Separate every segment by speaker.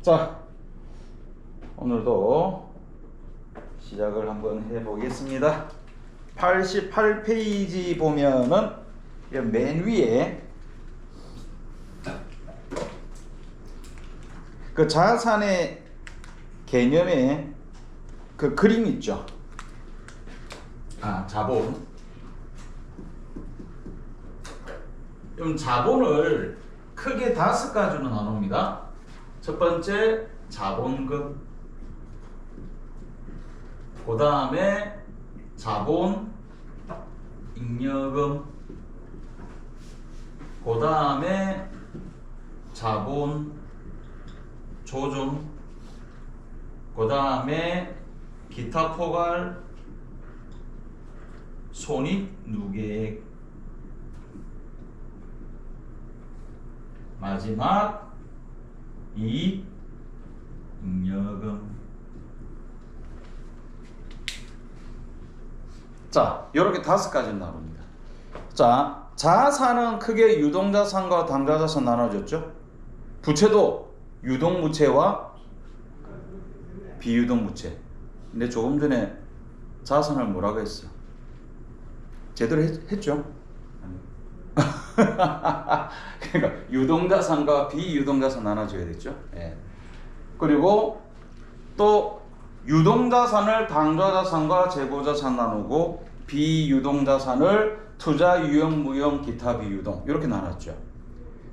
Speaker 1: 자, 오늘도 시작을 한번 해보겠습니다. 88페이지 보면은 맨 위에 그 자산의 개념의 그 그림 있죠. 자본. 그럼 자본을 크게 5가지로 나눕니다. 첫 번째 자본금, 그 다음에 자본 잉여금, 그 다음에 자본 조정, 그 다음에 기타 포괄 손익 누계액, 마지막 이익 잉여금. 자, 이렇게 5가지 나눕니다. 자, 자산은 크게 유동자산과 당좌자산 나눠졌죠. 부채도 유동부채와 비유동부채. 근데 조금 전에 자산을 뭐라고 했어? 제대로 했죠? 그러니까 유동자산과 비유동자산 나눠줘야 되죠. 예. 그리고 또 유동자산을 당좌자산과 재고자산 나누고 비유동자산을 투자, 유형, 무형, 기타, 비유동 이렇게 나눴죠.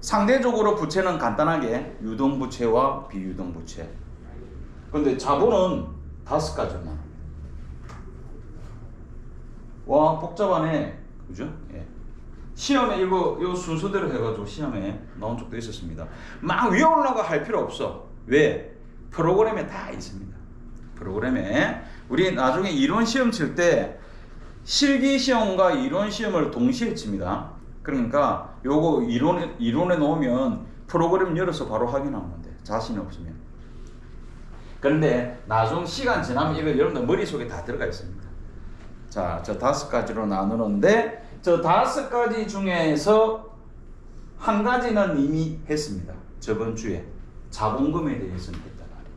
Speaker 1: 상대적으로 부채는 간단하게 유동부채와 비유동부채. 근데 자본은 5가지로 나눕니다. 와, 복잡하네. 그죠? 예. 시험에 이거 순서대로 해가지고 시험에 나온 적도 있었습니다. 막 위에 올라가 할 필요 없어. 왜? 프로그램에 다 있습니다. 프로그램에 우리 나중에 이론 시험 칠 때 실기 시험과 이론 시험을 동시에 칩니다. 그러니까 요거 이론에 놓으면 프로그램 열어서 바로 확인하면 돼. 자신 없으면. 그런데 나중 시간 지나면 이거 여러분들 머릿속에 다 들어가 있습니다. 자, 저 5가지로 나누는데 저 5가지 중에서 한 가지는 이미 했습니다. 저번 주에 자본금에 대해서는 했단 말이에요.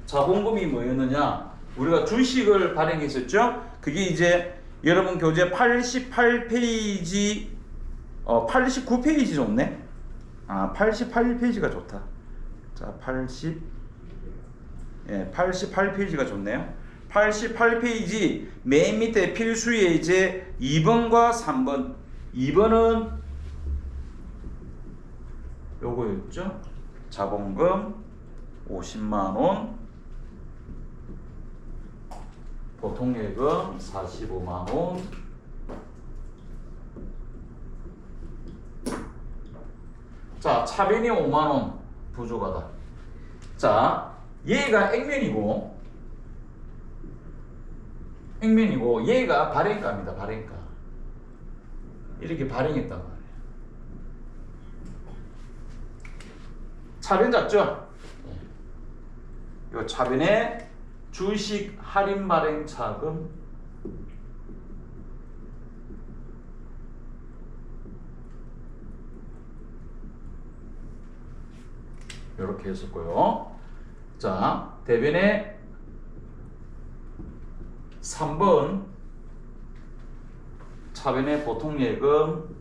Speaker 1: 자본금이 뭐였느냐? 우리가 주식을 발행했었죠. 그게 이제 여러분 교재 88페이지 89페이지 좋네. 88페이지가 좋다. 자, 88페이지가 좋네요. 88페이지 맨 밑에 필수에 이제 2번과 3번. 2번은 요거였죠. 자본금 50만원, 보통예금 45만원, 자, 차변이 5만원 부족하다. 자, 얘가 액면이고 얘가 발행가입니다. 발행가. 이렇게 발행했단 말이에요. 차변 작죠? 이 차변에 주식 할인 발행 차금, 이렇게 했었고요. 자, 대변에 3번 차변의 보통예금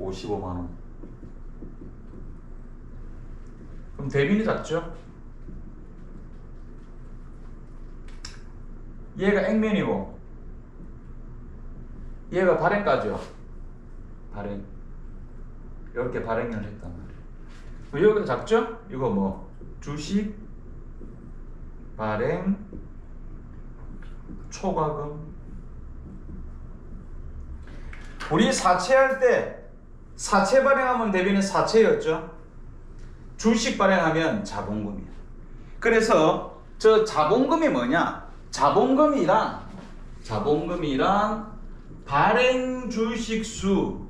Speaker 1: 55만원. 그럼 대변이 작죠? 얘가 액면이고 얘가 발행가죠. 발행. 이렇게 발행을 했단 말이에요. 여기가 작죠? 이거 뭐 주식 발행 초과금. 우리 사채할 때 사채 발행하면 대비는 사채였죠. 주식 발행하면 자본금이야. 그래서 저 자본금이 뭐냐? 자본금이란 발행 주식수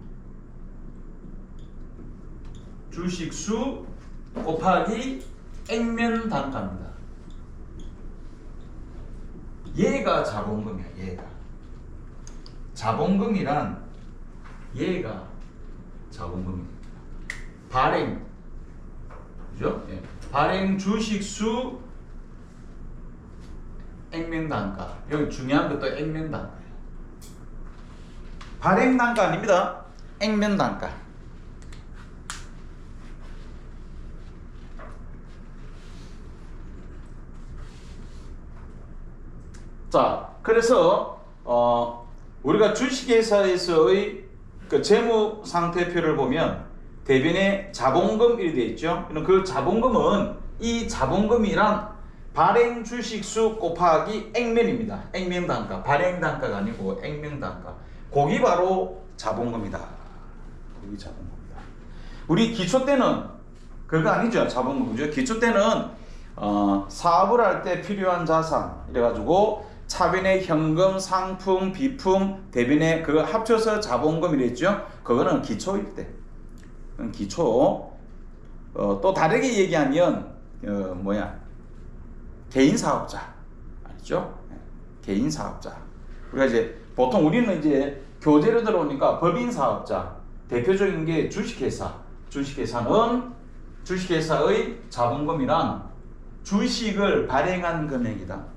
Speaker 1: 곱하기 액면 단가입니다. 얘가 자본금이야. 얘가 자본금이란 얘가 자본금이 됩니다. 발행, 그죠? 예. 발행 주식수 액면단가. 여기 중요한 것도 액면단가예요. 발행단가 아닙니다. 액면단가. 자, 그래서 우리가 주식회사에서의 그 재무 상태표를 보면 대변에 자본금 이렇게 되어 있죠. 그 자본금은 이 자본금이란 발행 주식수 곱하기 액면입니다. 액면 단가, 발행 단가가 아니고 액면 단가. 거기 바로 자본금이다. 거기 자본금이다. 우리 기초 때는 그거 아니죠. 자본금. 그죠? 기초 때는 사업을 할 때 필요한 자산 이래가지고 차변의 현금, 상품, 비품, 대변에 그거 합쳐서 자본금 이랬죠. 그거는 기초일 때. 기초. 또 다르게 얘기하면 개인 사업자 아니죠? 개인 사업자. 우리가 이제 보통 우리는 이제 교재로 들어오니까 법인 사업자. 대표적인 게 주식회사. 주식회사는 주식회사의 자본금이란 주식을 발행한 금액이다.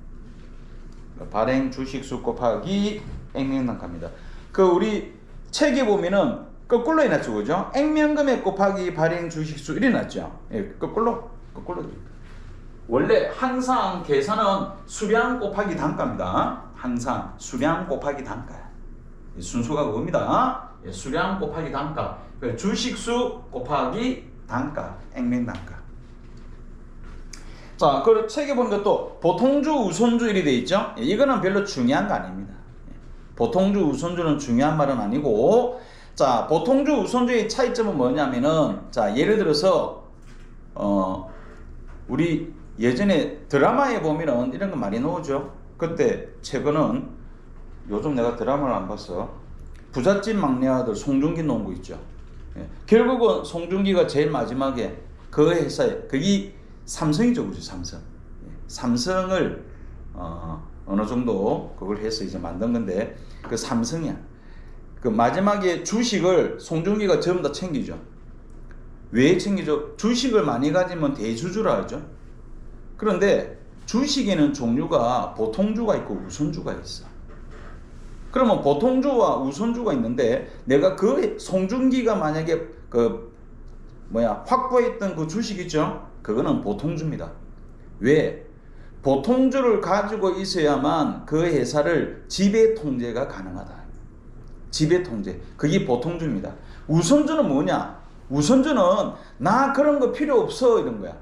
Speaker 1: 발행 주식수 곱하기 액면단가입니다. 그 우리 책에 보면은 거꾸로 해놨죠, 그죠? 액면금액 곱하기 발행 주식수 이래 놨죠. 예, 거꾸로. 원래 항상 계산은 수량 곱하기 단가입니다. 항상 수량 곱하기 단가. 순서가 그겁니다. 예, 수량 곱하기 단가. 주식수 곱하기 단가, 액면단가. 자, 그 책에 보니까 또 보통주, 우선주 이렇게 돼 있죠. 예, 이거는 별로 중요한 거 아닙니다. 보통주, 우선주는 중요한 말은 아니고, 자, 보통주, 우선주의 차이점은 뭐냐면은, 자, 예를 들어서 우리 예전에 드라마에 보면은 이런 거 많이 나오죠. 그때 최근은 요즘 내가 드라마를 안 봤어. 부잣집 막내 아들 송중기 나온 거 있죠. 예, 결국은 송중기가 제일 마지막에 그 회사에 그게 삼성이죠, 그죠? 삼성. 삼성을 어느 정도 그걸 해서 이제 만든 건데 그 삼성이야. 그 마지막에 주식을 송중기가 전부 다 챙기죠. 왜 챙기죠? 주식을 많이 가지면 대주주라 하죠. 그런데 주식에는 종류가 보통주가 있고 우선주가 있어. 그러면 보통주와 우선주가 있는데 내가 그 송중기가 만약에 확보했던 그 주식 있죠? 그거는 보통주입니다. 왜? 보통주를 가지고 있어야만 그 회사를 지배 통제가 가능하다. 지배 통제. 그게 보통주입니다. 우선주는 뭐냐? 우선주는 나 그런 거 필요 없어 이런 거야.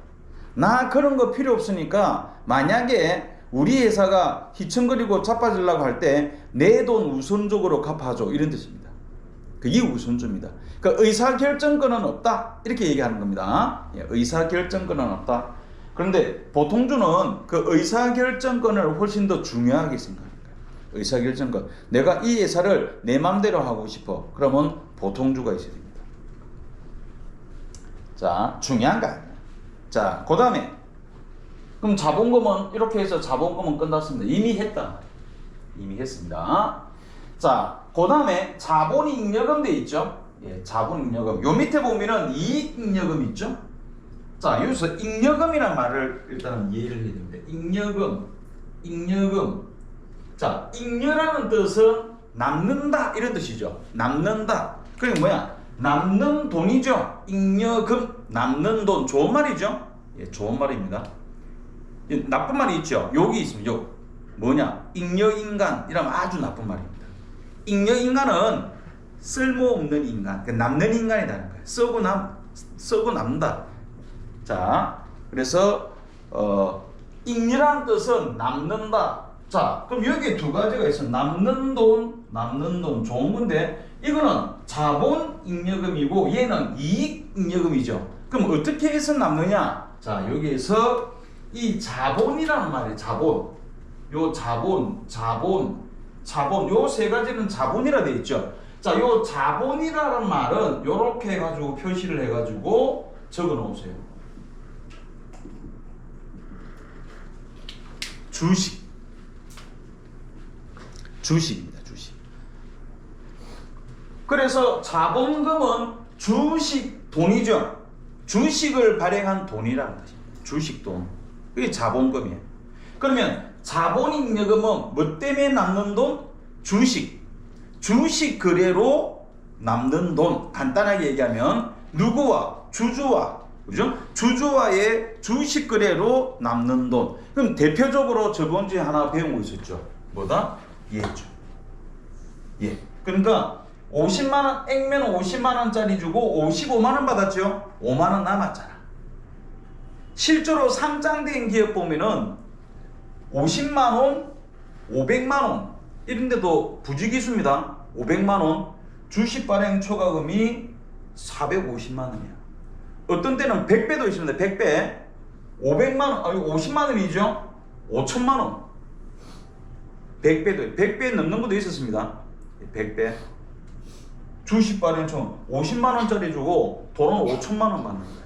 Speaker 1: 나 그런 거 필요 없으니까 만약에 우리 회사가 휘청거리고 자빠지려고 할 때 내 돈 우선적으로 갚아줘 이런 뜻입니다. 그게 우선주입니다. 그 의사결정권은 없다 이렇게 얘기하는 겁니다. 예, 의사결정권은 없다. 그런데 보통주는 그 의사결정권을 훨씬 더 중요하게 생각하는 거예요. 의사결정권. 내가 이 회사를 내 맘대로 하고 싶어. 그러면 보통주가 있어야 됩니다. 자, 중요한 거 아니에요. 자, 그 다음에 그럼 자본금은 이렇게 해서 자본금은 끝났습니다. 이미 했다. 이미 했습니다. 자, 그 다음에 자본잉여금 돼 있죠. 예, 자본잉여금. 요 밑에 보면은 이익잉여금 있죠. 자, 여기서 잉여금이란 말을 일단은 이해를 해야 됩니다. 잉여금. 자, 잉여라는 뜻은 남는다 이런 뜻이죠. 남는다. 그게 뭐야? 남는 돈이죠. 잉여금, 남는 돈. 좋은 말이죠. 예, 좋은 말입니다. 나쁜 말이 있죠. 여기 있습니다. 요 뭐냐? 잉여인간 이러면 아주 나쁜 말입니다. 잉여인간은 쓸모없는 인간, 남는 인간이라는 거예요. 썩고 남는다. 자, 그래서 잉여라는 뜻은 남는다. 자, 그럼 여기에 두 가지가 있어. 남는 돈 좋은 건데 이거는 자본 잉여금이고 얘는 이익 잉여금이죠. 그럼 어떻게 해서 남느냐? 자, 여기에서 이 자본이라는 말이에요. 자본. 요 자본 요 세 가지는 자본이라 돼 있죠. 자, 요 자본이라는 말은 요렇게 해가지고 표시를 해가지고 적어 놓으세요. 주식입니다. 주식. 그래서 자본금은 주식 돈이죠. 주식을 발행한 돈이라는 뜻입니다. 주식 돈. 그게 자본금이에요. 그러면 자본잉여금은 뭐 때문에 남는 돈? 주식. 주식 거래로 남는 돈. 간단하게 얘기하면 누구와? 주주와. 그죠? 주주와의 주식 거래로 남는 돈. 그럼 대표적으로 저번 주에 하나 배운 거 있었죠. 뭐다? 예죠. 예. 그러니까 50만 원, 액면 50만 원짜리 주고 55만 원 받았죠. 5만 원 남았잖아. 실제로 상장된 기업 보면은 50만 원, 500만 원 이런데도 부지기수입니다. 500만 원 주식 발행 초과금이 450만 원이야. 어떤 때는 100배도 있습니다. 100배. 500만 원, 아니 50만 원이죠. 5천만 원. 100배도 100배 넘는 것도 있었습니다. 100배. 주식 발행 총 50만 원짜리 주고 돈은 5천만 원 받는 거예요.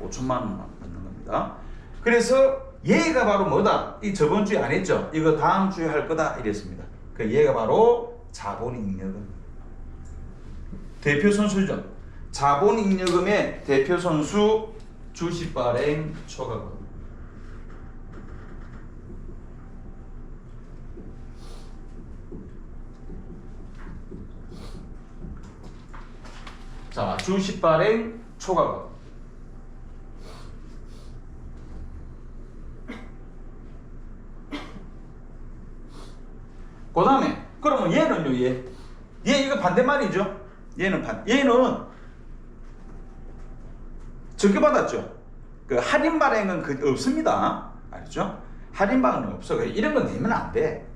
Speaker 1: 5천만 원 받는 겁니다. 그래서 얘가 바로 뭐다? 이 저번 주에 안 했죠? 이거 다음 주에 할 거다 이랬습니다. 그 얘가 바로 자본잉여금. 대표 선수죠. 자본잉여금의 대표 선수 주식 발행 초과금. 자, 주식 발행 초과금. 그 다음에 그러면 얘는요. 얘 이거 반대말이죠. 얘는 적게받았죠. 그 할인 발행은 없습니다. 알죠? 할인 발행은 없어. 이런 건 내면 안 돼.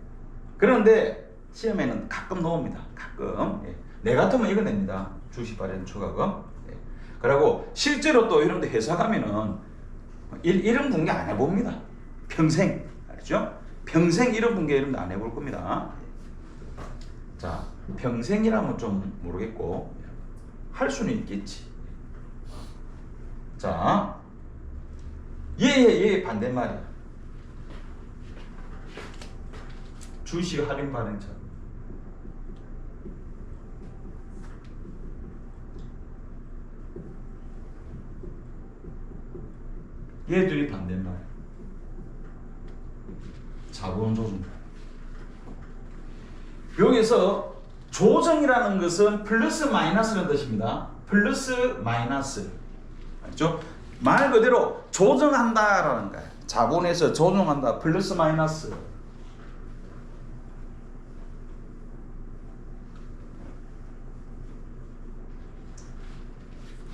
Speaker 1: 그런데 시험에는 가끔 나옵니다. 가끔. 예. 내 같으면 이거 냅니다. 주식 발행 초과금. 예. 그리고 실제로 또 이런 데 회사 가면은 이런 분계 안 해봅니다. 평생. 알죠? 평생 이런 분계 이런 데 안 해볼 겁니다. 자, 평생이라면 좀 모르겠고 할 수는 있겠지. 자, 얘 반대말이야. 주식 할인 발행차. 얘들이 반대말. 자본 조정. 여기서 조정이라는 것은 플러스 마이너스라는 뜻입니다. 플러스 마이너스. 알죠? 말 그대로 조정한다라는 거예요. 자본에서 조정한다. 플러스 마이너스.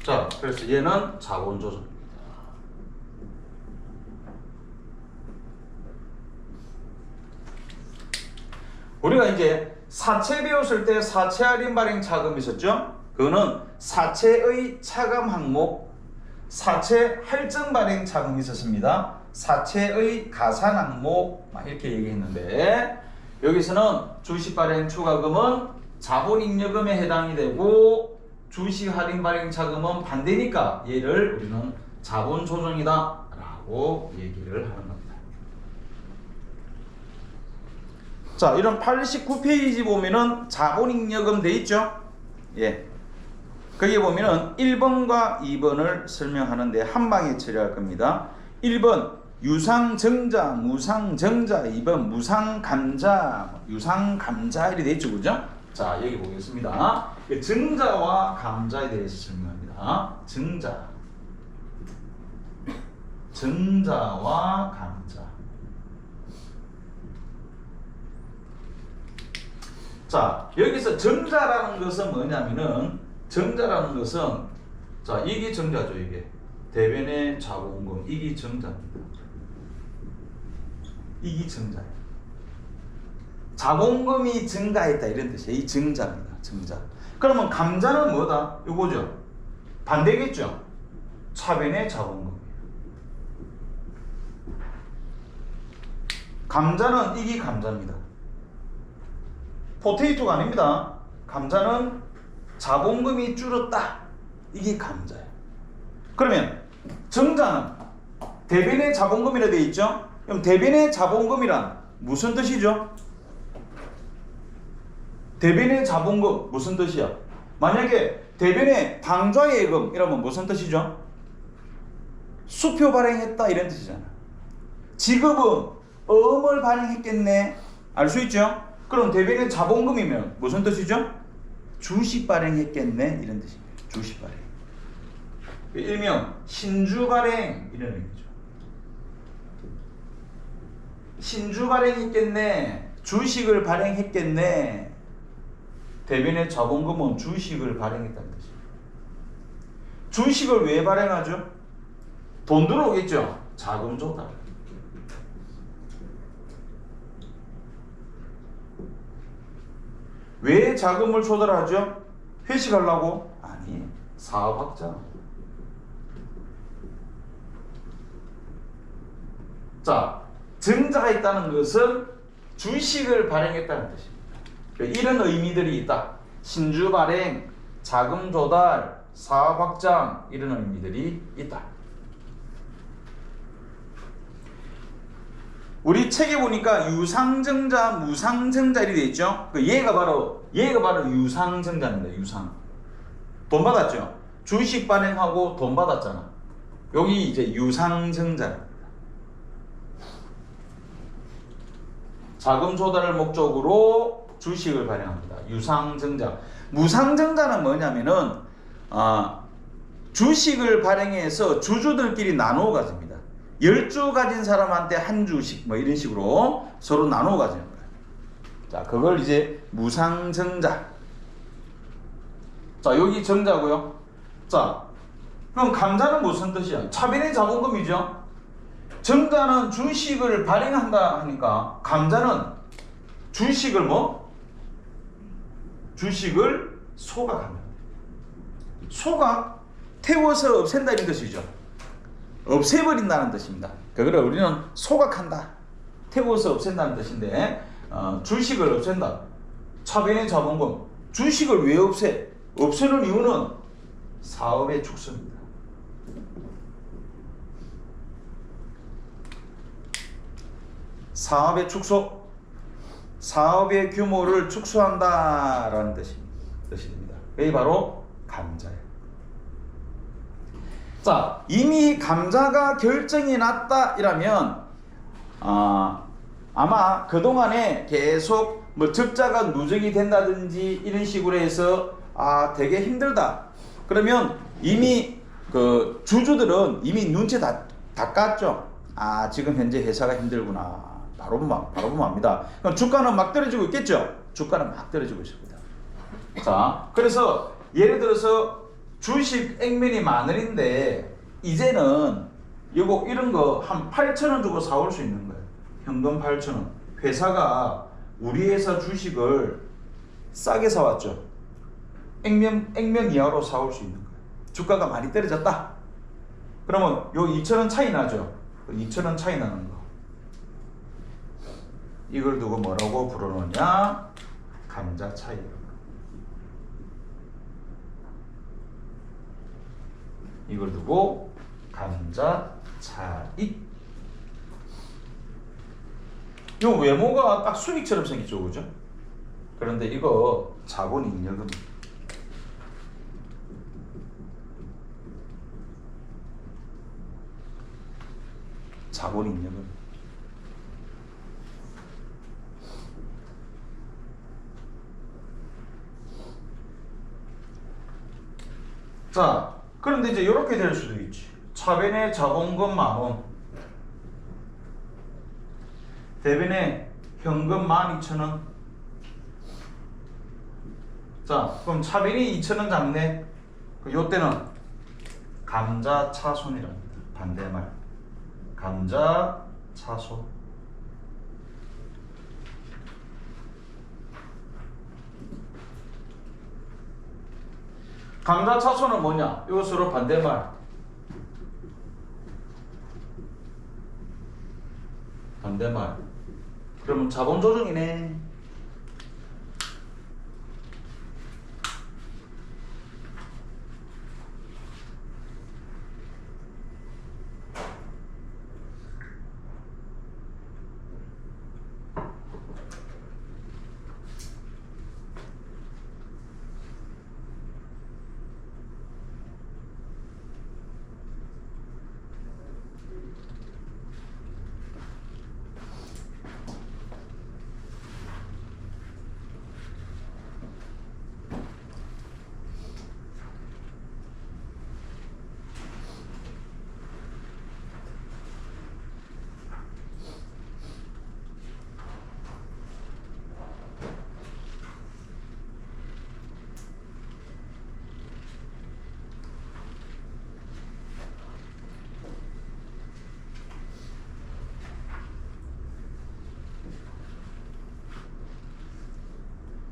Speaker 1: 자, 그래서 얘는 자본 조정입니다. 우리가 이제 사채 배웠을 때 사채 할인 발행 차금 있었죠? 그거는 사채의 차감 항목, 사채 할증 발행 차금이 있었습니다. 사채의 가산 항목 이렇게 얘기했는데 여기서는 주식 발행 초과금은 자본잉여금에 해당이 되고 주식 할인 발행 차금은 반대니까 얘를 우리는 자본 조정이다 라고 얘기를 하는 겁니다. 자, 이런 89페이지 보면은 자본잉여금 돼 있죠? 예. 거기에 보면은 1번과 2번을 설명하는데 한 방에 처리할 겁니다. 1번 유상증자, 무상증자, 2번 무상감자, 유상감자 이렇게 돼 있죠, 그죠? 자, 여기 보겠습니다. 증자와 감자에 대해서 설명합니다. 증자와 감자. 자, 여기서 정자라는 것은 뭐냐면은 정자라는 것은 자, 이게 정자죠. 이게 대변의 자본금 이게 정자입니다. 이게 정자예요. 자본금이 증가했다 이런 뜻이에요. 이 정자입니다. 정자. 그러면 감자는 뭐다? 이거죠. 반대겠죠. 차변의 자본금. 감자는 이게 감자입니다. 포테이토가 아닙니다. 감자는 자본금이 줄었다. 이게 감자예요. 그러면 정자는 대변의 자본금이라 되어 있죠. 그럼 대변의 자본금이란 무슨 뜻이죠? 대변의 자본금 무슨 뜻이야? 만약에 대변에 당좌예금 이러면 무슨 뜻이죠? 수표 발행했다 이런 뜻이잖아. 지급은 어음을 발행했겠네. 알 수 있죠? 그럼 대변에 자본금이면 무슨 뜻이죠? 주식 발행했겠네 이런 뜻입니다. 주식 발행. 일명 신주 발행 이런 의미죠. 신주 발행했겠네. 주식을 발행했겠네. 대변의 자본금은 주식을 발행했다는 뜻입니다. 주식을 왜 발행하죠? 돈 들어오겠죠. 자금 조달. 왜 자금을 조달하죠? 회식하려고? 아니, 사업 확장. 자, 증자가 있다는 것은 주식을 발행했다는 뜻입니다. 이런 의미들이 있다. 신주 발행, 자금 조달, 사업 확장 이런 의미들이 있다. 우리 책에 보니까 유상증자, 무상증자 이렇게 돼 있죠. 얘가 바로 유상증자입니다. 유상. 돈 받았죠. 주식 발행하고 돈 받았잖아. 여기 이제 유상증자입니다. 자금 조달을 목적으로 주식을 발행합니다. 유상증자. 무상증자는 뭐냐면은 주식을 발행해서 주주들끼리 나누어 가집니다. 10주 가진 사람한테 한 주씩 뭐 이런 식으로 서로 나누어 가지는 거예요. 자, 그걸 이제 무상증자. 자, 여기 정자고요. 자, 그럼 감자는 무슨 뜻이야? 차변의 자본금이죠. 정자는 주식을 발행한다 하니까 감자는 주식을 뭐? 주식을 소각한다. 소각, 태워서 없앤다 이런 뜻이죠. 없애버린다는 뜻입니다. 그거를 우리는 소각한다. 태워서 없앤다는 뜻인데 주식을 없앤다. 차변의 자본금. 주식을 왜 없애? 없애는 이유는 사업의 축소입니다. 사업의 축소. 사업의 규모를 축소한다라는 뜻입니다. 이게 바로 감자예요. 자, 이미 감자가 결정이 났다 이라면 아마 그동안에 계속 뭐 적자가 누적이 된다든지 이런 식으로 해서 되게 힘들다. 그러면 이미 그 주주들은 이미 눈치 다 깠죠. 지금 현재 회사가 힘들구나. 바로 보면 압니다. 그럼 주가는 막 떨어지고 있겠죠. 주가는 막 떨어지고 있습니다. 자, 그래서 예를 들어서 주식 액면이 10,000원인데 이제는 이런 거 한 8,000원 주고 사올 수 있는 거예요. 현금 8,000원. 회사가 우리 회사 주식을 싸게 사왔죠. 액면 이하로 사올 수 있는 거예요. 주가가 많이 떨어졌다. 그러면 요 2,000원 차이 나죠. 2,000원 차이 나는 거. 이걸 두고 뭐라고 부르느냐? 감자 차이. 이걸 두고 감자 차익. 이 외모가 딱 수익처럼 생겼죠, 그죠? 그런데 이거 자본잉여금. 자본잉여금. 자, 그런데 이제 이렇게 될 수도 있지. 차변의 자본금 10,000원, 대변의 현금 12,000원. 자, 그럼 차변이 2,000원 잡네. 요때는 감자 차손이랍니다. 반대말. 감자 차손. 감자 차손은 뭐냐? 이거 서로 반대말. 반대말. 그러면 자본 조정이네.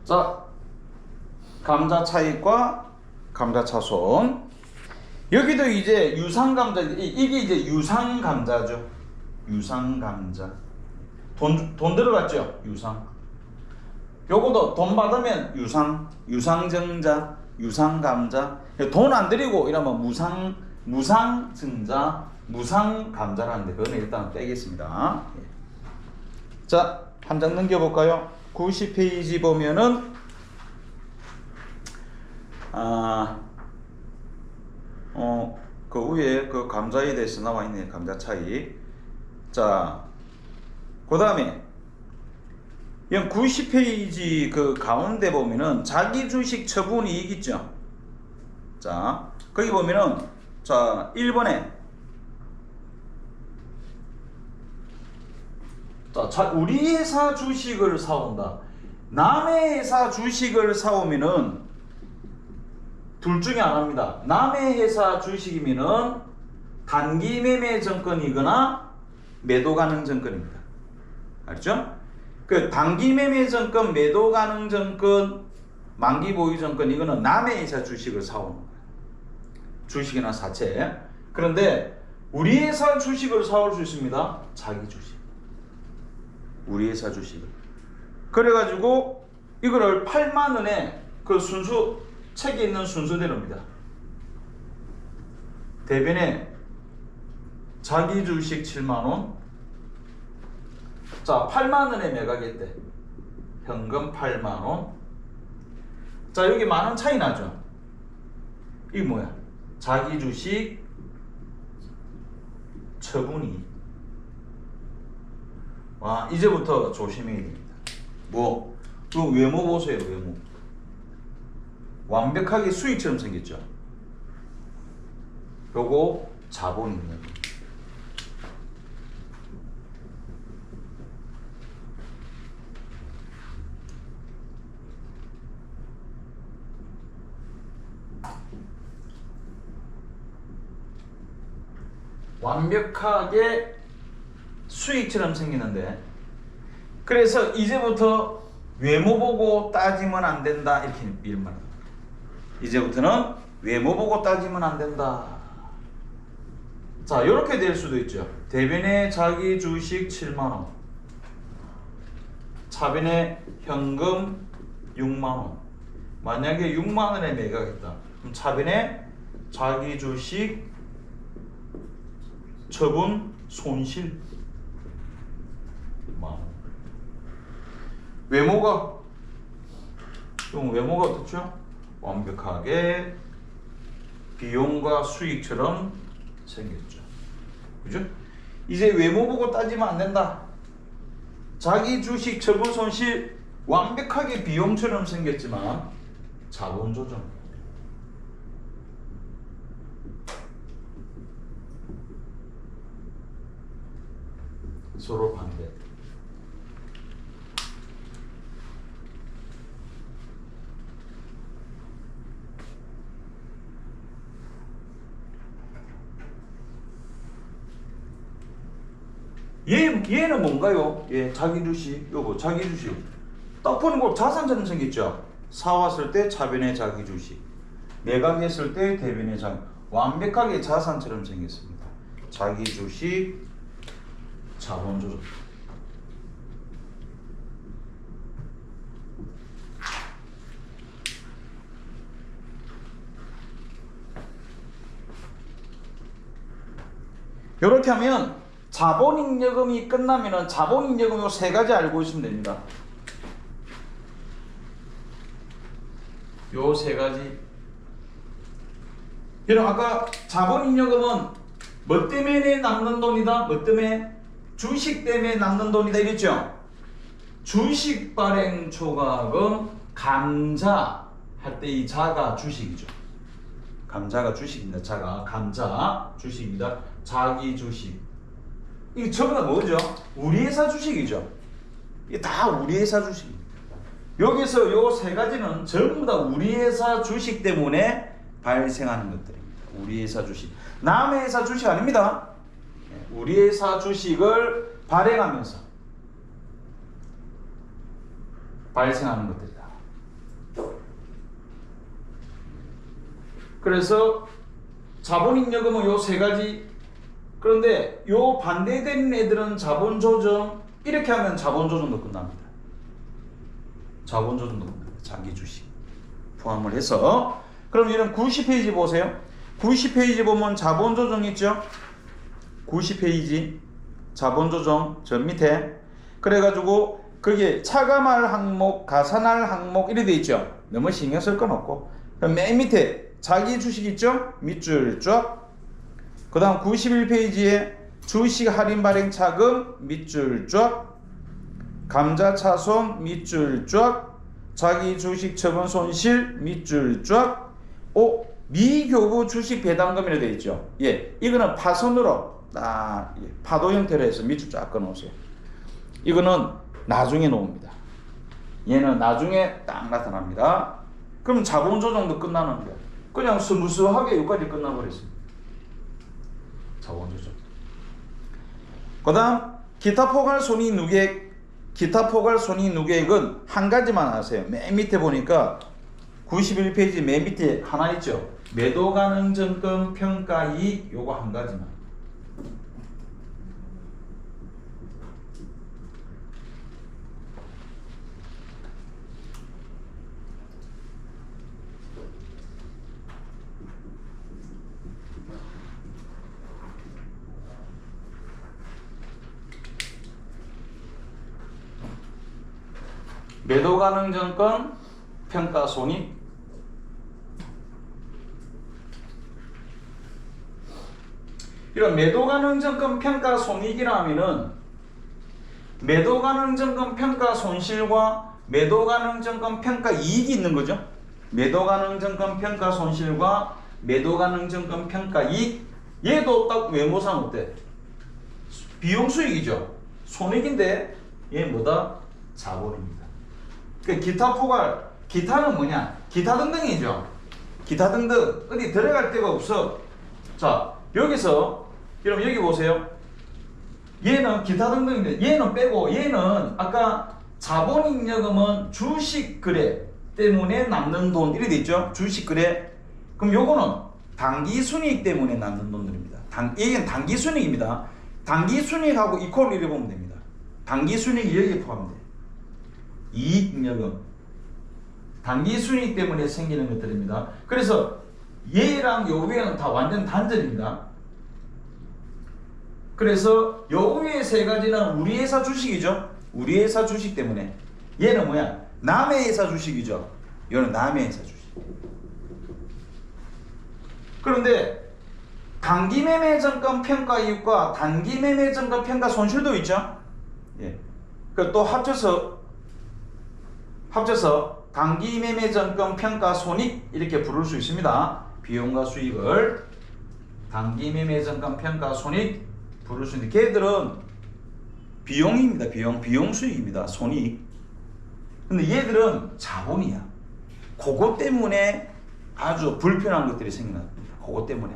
Speaker 1: 자, 감자 차익과 감자 차손. 여기도 이제 유상 감자, 이게 이제 유상 감자죠. 유상 감자. 돈 들어갔죠? 유상. 요거도 돈 받으면 유상, 유상증자, 유상감자. 돈 안 들이고 이러면 무상증자, 무상감자라는데 그거는 일단 빼겠습니다. 자, 한 장 넘겨볼까요? 90페이지 보면은 그 위에 그 감자에 대해서 나와 있네. 감자 차이. 자, 그 다음에 90페이지 그 가운데 보면은 자기 주식 처분 이익 있죠. 자, 거기 보면은 자, 1번에 자, 우리 회사 주식을 사온다. 남의 회사 주식을 사오면은 둘 중에 하나입니다. 남의 회사 주식이면은 단기 매매 증권이거나 매도 가능 증권입니다. 알죠? 그 단기 매매 증권, 매도 가능 증권, 만기 보유 증권 이거는 남의 회사 주식을 사오는 거예요. 주식이나 사채. 그런데 우리 회사 주식을 사올 수 있습니다. 자기 주식. 우리 회사 주식을. 그래가지고 이거를 8만 원에 그 순수 책에 있는 순서대로입니다. 대변에 자기 주식 7만 원. 자, 8만 원에 매각했대. 현금 8만 원. 자, 여기 만 원 차이 나죠? 이게 뭐야? 자기 주식 처분이. 와, 이제부터 조심해야 됩니다. 뭐? 그 외모 보세요, 외모. 완벽하게 수익처럼 생겼죠? 요거 자본 있는 거. 완벽하게 수익처럼 생기는데, 그래서 이제부터 외모 보고 따지면 안 된다 이렇게 말합니다. 이제부터는 외모 보고 따지면 안 된다. 자, 이렇게 될 수도 있죠. 대변에 자기 주식 7만 원, 차변에 현금 6만 원. 만약에 6만 원에 매각했다. 그럼 차변에 자기 주식 처분 손실 만 원. 외모가 어떻죠? 완벽하게 비용과 수익처럼 생겼죠. 그죠? 이제 외모 보고 따지면 안 된다. 자기 주식 처분 손실 완벽하게 비용처럼 생겼지만 자본 조정. 서로 반대. 얘는 뭔가요? 예, 자기 주식. 요거 자기 주식. 딱 보는 거 자산처럼 생겼죠? 사왔을 때 차변의 자기 주식. 매각했을 때 대변의 자기. 완벽하게 자산처럼 생겼습니다. 자기 주식 자본 조정. 이렇게 하면 자본잉여금이 끝나면은 자본잉여금 요 세 가지 알고 있으면 됩니다. 요 세 가지. 여러분 아까 자본잉여금은 뭐 때문에 남는 돈이다? 뭐 때문에? 주식 때문에 남는 돈이다 이랬죠? 주식 발행 초과금 감자 할 때 이 자가 주식이죠. 감자가 주식입니다. 자가 감자 주식입니다. 자기 주식. 이게 전부 다 뭐죠? 우리 회사 주식이죠. 이게 다 우리 회사 주식입니다. 여기서 요 세 가지는 전부 다 우리 회사 주식 때문에 발생하는 것들입니다. 우리 회사 주식. 남의 회사 주식 아닙니다. 우리 회사 주식을 발행하면서 발생하는 것들이다. 그래서 자본잉여금은 요 세 가지. 그런데 요 반대되는 애들은 자본조정, 이렇게 하면 자본조정도 끝납니다. 자본조정도 끝납니다. 장기 주식 포함을 해서. 그럼 이런 90페이지 보세요. 90페이지 보면 자본조정 있죠. 90페이지 자본조정 저 밑에 그래가지고 그게 차감할 항목, 가산할 항목 이래 돼 있죠. 너무 신경 쓸 건 없고. 그럼 맨 밑에 자기 주식 있죠. 밑줄 쫙. 그 다음 91페이지에 주식 할인 발행 차금 밑줄 쫙. 감자차손 밑줄 쫙. 자기 주식 처분 손실 밑줄 쫙. 미교부 주식 배당금이라 되어 있죠. 예, 이거는 파선으로 딱 파도 형태로 해서 밑줄 쫙 끊어오세요. 이거는 나중에 놓습니다. 얘는 나중에 딱 나타납니다. 그럼 자본조정도 끝나는 거야. 그냥 스무스하게 여기까지 끝나버렸습니다. 자본조정. 그 다음 기타 포괄 손익 누계액. 기타 포괄 손익 누계액은 한 가지만 하세요. 맨 밑에 보니까 91페이지 맨 밑에 하나 있죠. 매도 가능 증권 평가이익 요거 한 가지만. 매도 가능 증권 평가 손익. 이런 매도 가능 증권 평가 손익이라 하면은 매도 가능 증권 평가 손실과 매도 가능 증권 평가 이익이 있는 거죠. 매도 가능 증권 평가 손실과 매도 가능 증권 평가 이익. 얘도 딱 외모상 어때? 비용 수익이죠. 손익인데 얘 뭐다? 자본입니다. 그 기타 포괄, 기타는 뭐냐? 기타 등등이죠. 기타 등등 어디 들어갈 데가 없어. 자, 여기서 여러분 여기 보세요. 얘는 기타 등등인데 얘는 빼고 얘는 아까 자본잉여금은 주식 거래 때문에 남는 돈 이렇게 돼 있죠. 주식 거래. 그럼 요거는 단기 순이익 때문에 남는 돈들입니다. 얘는 단기 순이익입니다. 단기 순이익하고 이퀄 이래 보면 됩니다. 단기 순이익이 여기에 포함돼요. 이익잉여금 단기 순이익 때문에 생기는 것들입니다. 그래서 얘랑 요 위에는 다 완전 단절입니다. 그래서 요 위에 세 가지는 우리 회사 주식이죠. 우리 회사 주식 때문에. 얘는 뭐야? 남의 회사 주식이죠. 얘는 남의 회사 주식. 그런데 단기 매매 증권 평가 이익과 단기 매매 증권 평가 손실도 있죠. 예. 그 또 합쳐서 단기 매매 증권 평가 손익 이렇게 부를 수 있습니다. 비용과 수익을 단기 매매 증권 평가 손익 부를 수 있는데 걔들은 비용입니다. 비용 수익입니다. 손익. 근데 얘들은 자본이야. 그것 때문에 아주 불편한 것들이 생겨납니다. 그것 때문에.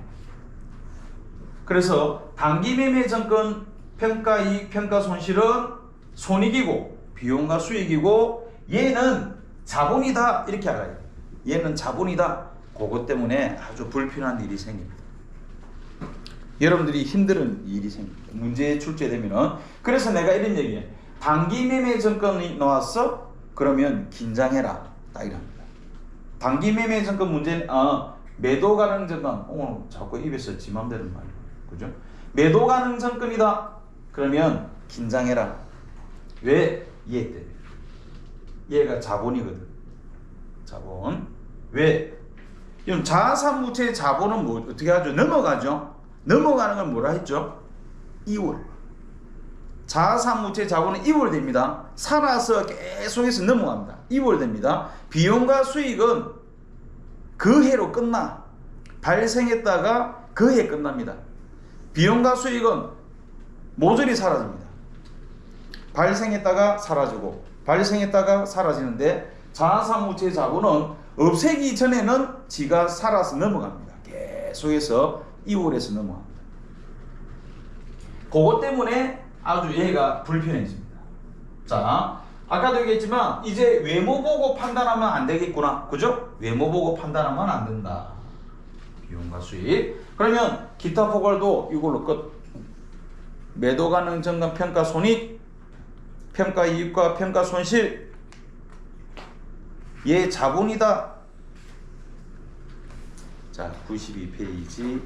Speaker 1: 그래서 단기 매매 증권 평가 이익 평가 손실은 손익이고 비용과 수익이고 얘는 자본이다 이렇게 알아요. 얘는 자본이다. 그것 때문에 아주 불편한 일이 생깁니다. 여러분들이 힘든 일이 생깁니다. 문제에 출제되면은. 그래서 내가 이런 얘기해. 단기 매매 증권이 나왔어? 그러면 긴장해라. 딱 이럽니다. 단기 매매 증권 문제는 매도 가능 증권. 오늘 자꾸 입에서 지 맘대로 말이야. 그죠? 매도 가능 증권이다. 그러면 긴장해라. 왜? 얘 때문에. 얘가 자본이거든. 자본. 왜? 그럼 자산무채 자본은 뭐 어떻게 하죠? 넘어가죠. 넘어가는 건 뭐라 했죠? 이월. 자산무채 자본은 이월됩니다. 살아서 계속해서 넘어갑니다. 이월됩니다. 비용과 수익은 그 해로 끝나. 발생했다가 그 해 끝납니다. 비용과 수익은 모조리 사라집니다. 발생했다가 사라지고 발생했다가 사라지는데 자산무채 자본은 없애기 전에는 지가 살아서 넘어갑니다. 계속해서 이월에서 넘어갑니다. 그것 때문에 아주 얘가 불편해집니다. 자, 아까도 얘기했지만 이제 외모 보고 판단하면 안 되겠구나. 그죠? 외모 보고 판단하면 안 된다. 비용과 수익. 그러면 기타 포괄도 이걸로 끝. 매도 가능 정감 평가 손익, 평가 이익과 평가 손실. 얘 자본이다. 자, 92페이지.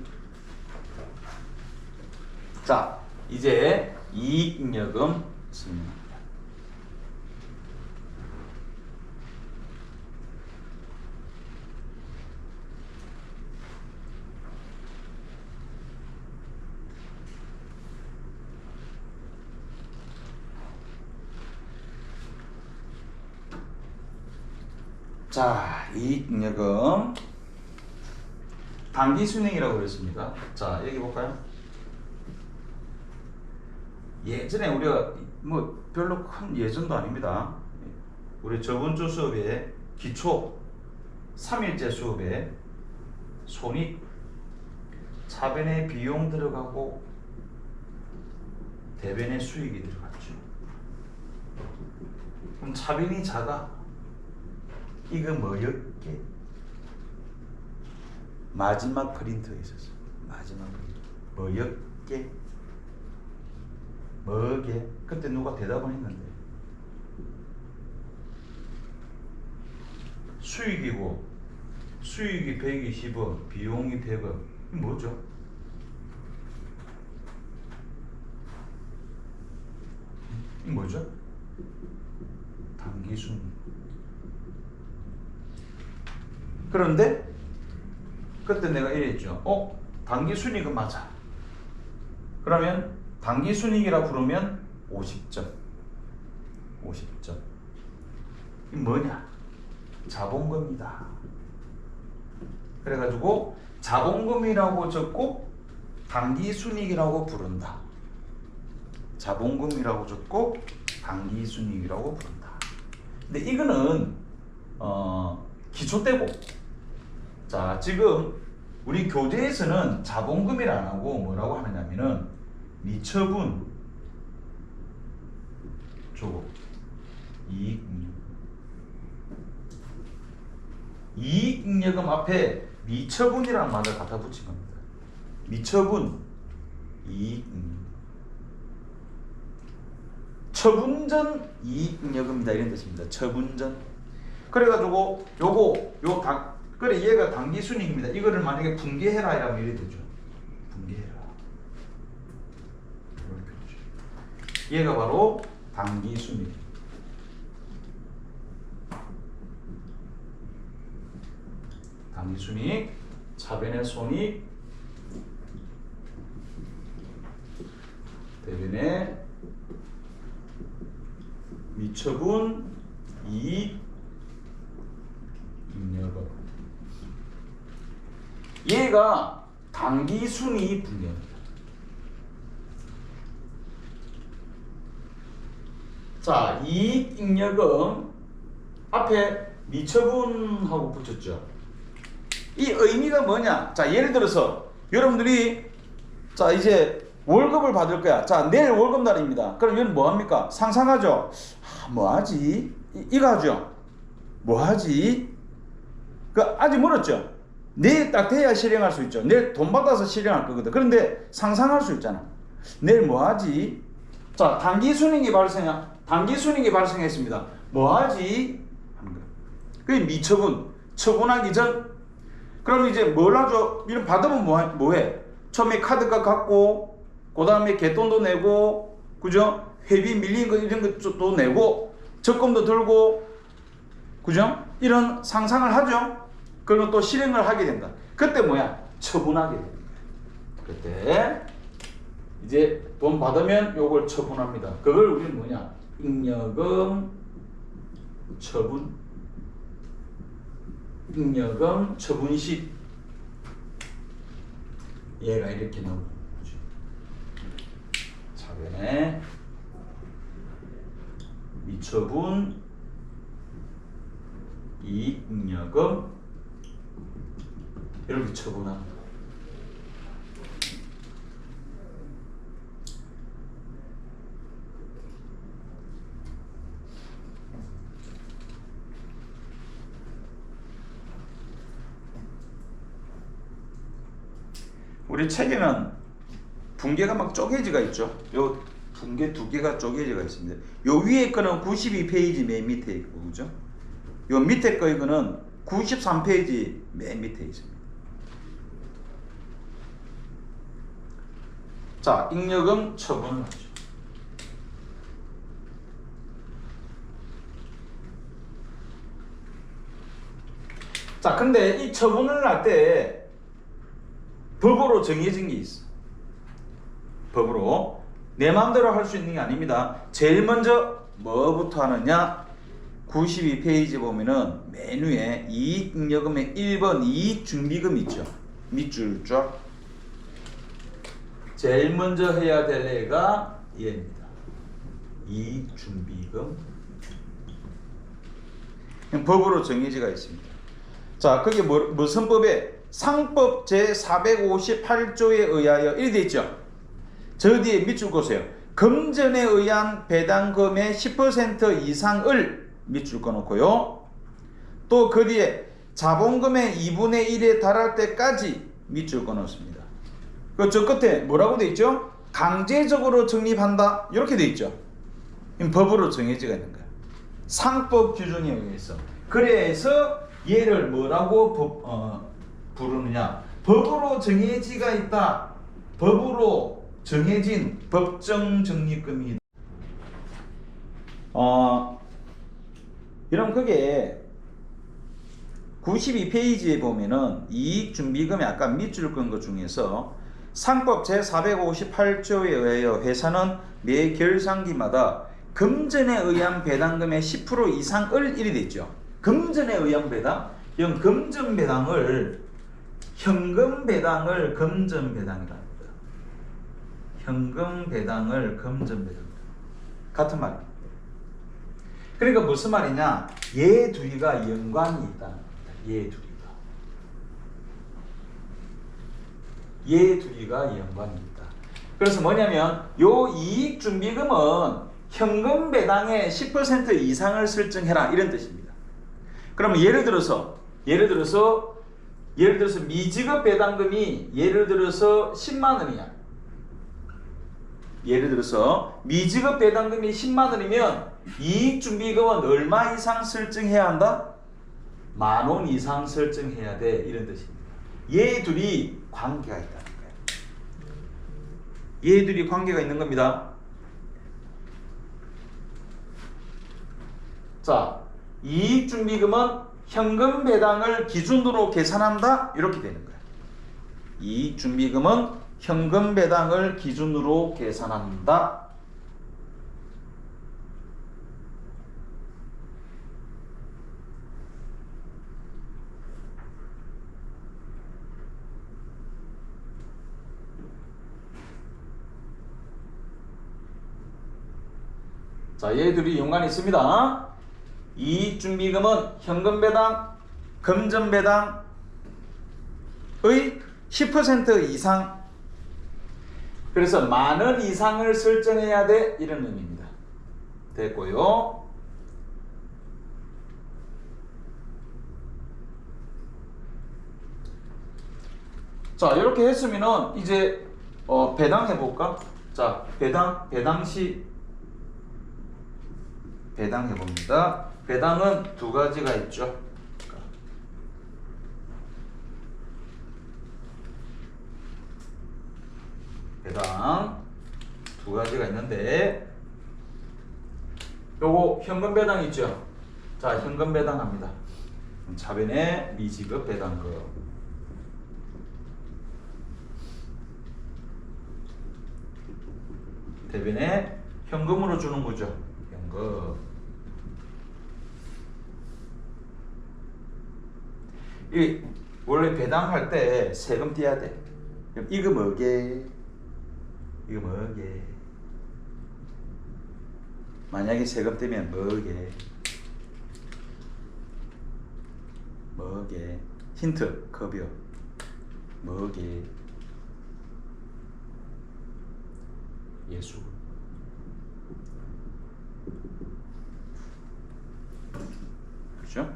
Speaker 1: 자, 이제 이익잉여금 설명합니다. 자, 이익잉여금 당기순이익이라고 그랬습니다. 자, 여기 볼까요? 예전에 우리가 뭐 별로 큰 예전도 아닙니다. 우리 저번 주 수업에 기초 3일째 수업에 손익 차변에 비용 들어가고 대변에 수익이 들어갔죠. 그럼 차변이 작아. 이거 뭐였게? 마지막 프린트에 있었어. 마지막 프린트. 뭐였게? 뭐게? 그때 누가 대답을 했는데 수익이고 수익이 120원, 비용이 100원. 이게 뭐죠? 이게 뭐죠? 당기순. 그런데 그때 내가 이랬죠. 당기순이익은 맞아. 그러면 당기순이익이라 부르면 50점. 50점. 이 뭐냐? 자본금이다. 그래가지고 자본금이라고 적고 당기순이익이라고 부른다. 자본금이라고 적고 당기순이익이라고 부른다. 근데 이거는 기초 때고, 자, 지금 우리 교재에서는 자본금이라 안 하고 뭐라고 하느냐면은 미처분 조고 이익잉여금 앞에 미처분이라는 말을 갖다 붙인 겁니다. 미처분 이익잉여금, 처분 전 이익잉여금이다 이런 뜻입니다. 처분 전. 그래가지고 그래 얘가 당기순이익입니다. 이거를 만약에 분개해라 이러면 이래 되죠. 분개해라. 얘가 바로 당기순이익. 당기순이익, 차변의 손익, 대변의 미처분, 이익, 잉여금. 얘가 당기순이익 분개입니다. 자, 이익, 잉여금 앞에 미처분하고 붙였죠. 이 의미가 뭐냐? 자, 예를 들어서 여러분들이 자 이제 월급을 받을 거야. 자, 내일 월급 날입니다. 그럼 얘는 뭐 합니까? 상상하죠. 뭐 하지? 이거 하죠. 뭐 하지? 그 아직 멀었죠. 내일 딱 돼야 실행할 수 있죠. 내일 돈 받아서 실행할 거거든. 그런데 상상할 수 있잖아. 내일 뭐 하지? 자, 당기순이익이 발생했습니다. 뭐 하지? 하는 거야. 그게 미처분. 처분하기 전. 그럼 이제 뭘 하죠? 이런 받으면 뭐 해? 처음에 카드값 갚고, 그 다음에 개돈도 내고, 그죠? 회비 밀린 거 이런 것도 내고, 적금도 들고, 그죠? 이런 상상을 하죠? 그러면 또 실행을 하게 된다. 그때 뭐야? 처분하게 됩니다. 그때 이제 돈 받으면 요걸 처분합니다. 그걸 우리는 뭐냐? 잉여금 처분, 잉여금 처분식. 얘가 이렇게 나오는 거죠. 차변에 미처분, 이익, 잉여금 이렇게 처분합니다. 우리 책에는 분계가 막 쪼개지가 있죠. 요 분계 두 개가 쪼개지가 있습니다. 요 위에 거는 92페이지 맨 밑에 있고, 그죠? 요 밑에 거 이거는 93페이지 맨 밑에 있습니다. 자, 잉여금 처분을 하죠. 자, 근데 이 처분을 할 때 법으로 정해진 게 있어. 법으로 내 마음대로 할 수 있는 게 아닙니다. 제일 먼저 뭐부터 하느냐? 92페이지 보면은 맨 위에 이익잉여금의 1번 이익준비금 있죠. 밑줄 쫙. 제일 먼저 해야 될 애가 얘입니다. 이익준비금. 법으로 정해지가 있습니다. 자, 그게 무슨 법에? 상법 제458조에 의하여 이렇게 되어 있죠. 저 뒤에 밑줄 보세요. 금전에 의한 배당금의 10% 이상을 밑줄 꺼놓고요. 또 그 뒤에 자본금의 2분의 1에 달할 때까지 밑줄 꺼놓습니다. 그 저 끝에 뭐라고 되어 있죠? 강제적으로 적립한다 이렇게 되어 있죠. 법으로 정해지가 있는 거예요. 상법 규정에 의해서. 그래서 얘를 뭐라고 부르느냐? 법으로 정해지가 있다. 법으로 정해진 법정 적립금이다. 여러분 그게 92페이지에 보면은 이익준비금의 아까 밑줄 끈 것 중에서 상법 제458조에 의하여 회사는 매 결산기마다 금전에 의한 배당금의 10% 이상을 이리 됐죠. 금전에 의한 배당, 이건 금전 배당을 현금 배당을 금전 배당이라 합니다. 현금 배당을 금전 배당. 같은 말입니다. 그러니까 무슨 말이냐? 얘 둘이가 연관이 있다는 겁니다. 얘 둘이가 연관이 있다. 그래서 뭐냐면 요 이익준비금은 현금 배당의 10% 이상을 설정해라 이런 뜻입니다. 그러면 예를 들어서 미지급 배당금이 예를 들어서 10만 원이야. 예를 들어서 미지급 배당금이 10만 원이면 이익준비금은 얼마 이상 설정해야 한다? 10,000원 이상 설정해야 돼 이런 뜻입니다. 얘 둘이 관계가 있다는 거예요. 얘 둘이 관계가 있는 겁니다. 자, 이익준비금은 현금 배당을 기준으로 계산한다 이렇게 되는 거예요. 이익준비금은 현금 배당을 기준으로 계산한다. 자, 얘들이 연관이 있습니다. 이익준비금은 현금 배당, 금전 배당의 10% 이상. 그래서 10,000원 이상을 설정해야 돼 이런 의미입니다. 됐고요. 자, 이렇게 했으면은 이제 배당 해볼까? 자, 배당시 배당 해봅니다. 배당은 두 가지가 있죠. 배당 두 가지가 있는데 요거 현금 배당 있죠. 자, 현금 배당 합니다. 차변에 미지급 배당금. 대변에 현금으로 주는 거죠. 현금. 이 원래 배당할 때 세금 떼야 돼. 그럼 이거 뭐게? 이거 뭐게? 만약에 세금 떼면 뭐게? 뭐게? 힌트 급여 뭐게? 예수. 그렇죠?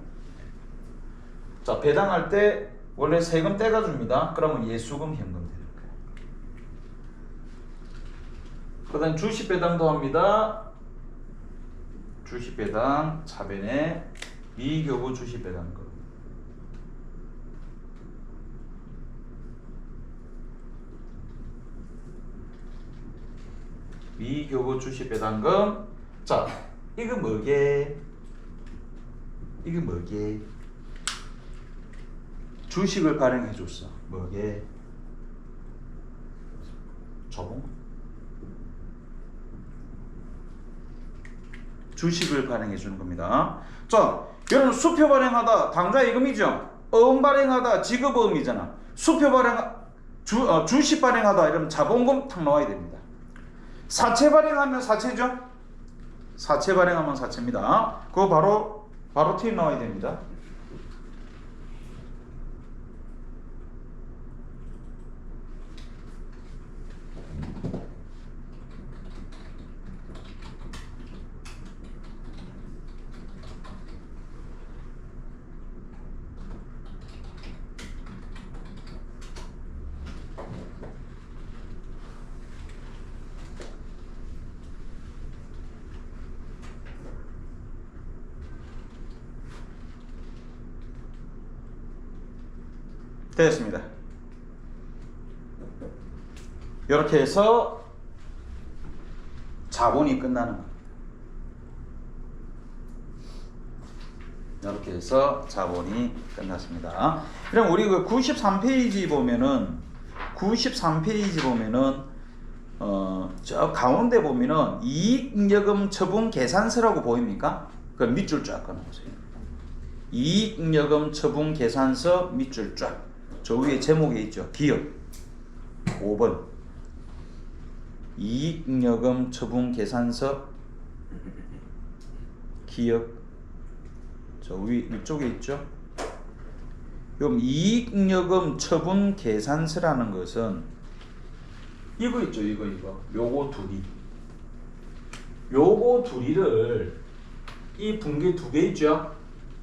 Speaker 1: 자, 배당할 때 원래 세금 떼가 줍니다. 그러면 예수금 현금 되는 거예요. 그 다음 주식배당도 합니다. 주식배당 차변에 미교부 주식배당금. 미교부 주식배당금. 자, 이거 뭐게? 이거 뭐게? 주식을 발행해 줬어. 뭐게? 저봉? 주식을 발행해 주는 겁니다. 자, 여러분 수표 발행하다 당좌 예금이죠. 어음 발행하다 지급어음이잖아. 수표 발행 주식 발행하다 이러면 자본금 탁 나와야 됩니다. 사채 발행하면 사채죠. 사채 발행하면 사채입니다. 그거 바로 T 나와야 됩니다. 됐습니다. 이렇게 해서 자본이 끝나는 겁니다. 이렇게 해서 자본이 끝났습니다. 그럼 우리 그 93페이지 보면은 저 가운데 보면은 이익잉여금 처분 계산서라고 보입니까? 그 밑줄 쫙 그어보세요. 이익잉여금 처분 계산서 밑줄 쫙. 저 위에 제목에 있죠. 기업 5번 이익잉여금 처분 계산서 기업 저 위쪽에 있죠. 그럼 이익잉여금 처분 계산서라는 것은 이거 있죠. 이거 요거 둘이를 이 분계 두 개 있죠.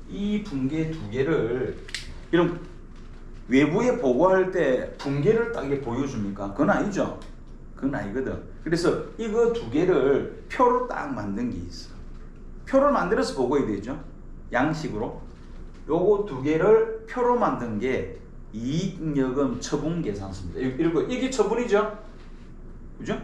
Speaker 1: 이 분계 두 개를 이런 외부에 보고할 때 분계를 딱 이렇게 보여줍니까? 그건 아니죠. 그건 아니거든. 그래서 이거 두 개를 표로 딱 만든 게 있어. 표를 만들어서 보고해야 되죠. 양식으로. 요거 두 개를 표로 만든 게 이익잉여금 처분 계산서입니다. 이게 처분이죠. 그죠?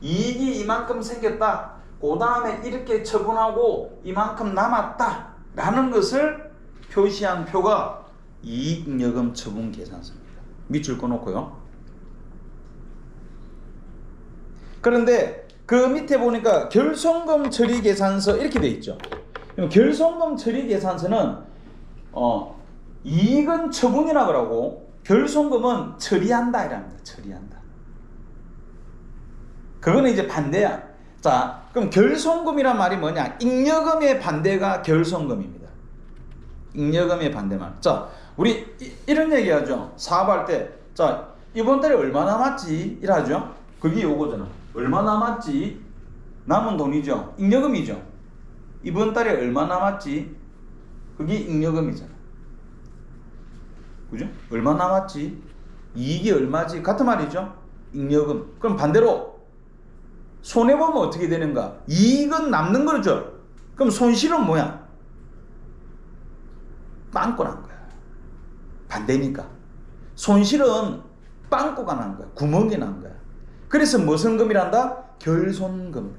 Speaker 1: 이익이 이만큼 생겼다. 그 다음에 이렇게 처분하고 이만큼 남았다. 라는 것을 표시한 표가 이익잉여금 처분 계산서입니다. 밑줄 꺼놓고요. 그런데 그 밑에 보니까 결손금 처리 계산서 이렇게 돼 있죠. 결손금 처리 계산서는 이익은 처분이라 그러고 결손금은 처리한다 이랍니다. 처리한다. 그거는 이제 반대야. 자, 그럼 결손금이란 말이 뭐냐? 잉여금의 반대가 결손금입니다. 잉여금의 반대말. 자, 우리 이런 얘기 하죠. 사업할 때, 자, 이번 달에 얼마 남았지? 이러죠. 그게 요거잖아. 얼마 남았지? 남은 돈이죠. 잉여금이죠. 이번 달에 얼마 남았지? 그게 잉여금이잖아. 그죠? 얼마 남았지? 이익이 얼마지? 같은 말이죠. 잉여금. 그럼 반대로 손해보면 어떻게 되는가? 이익은 남는 거죠. 그럼 손실은 뭐야? 빵꾸 난 거야. 반대니까. 손실은 빵꾸가 난 거야. 구멍이 난 거야. 그래서 무슨 금이란다? 결손금.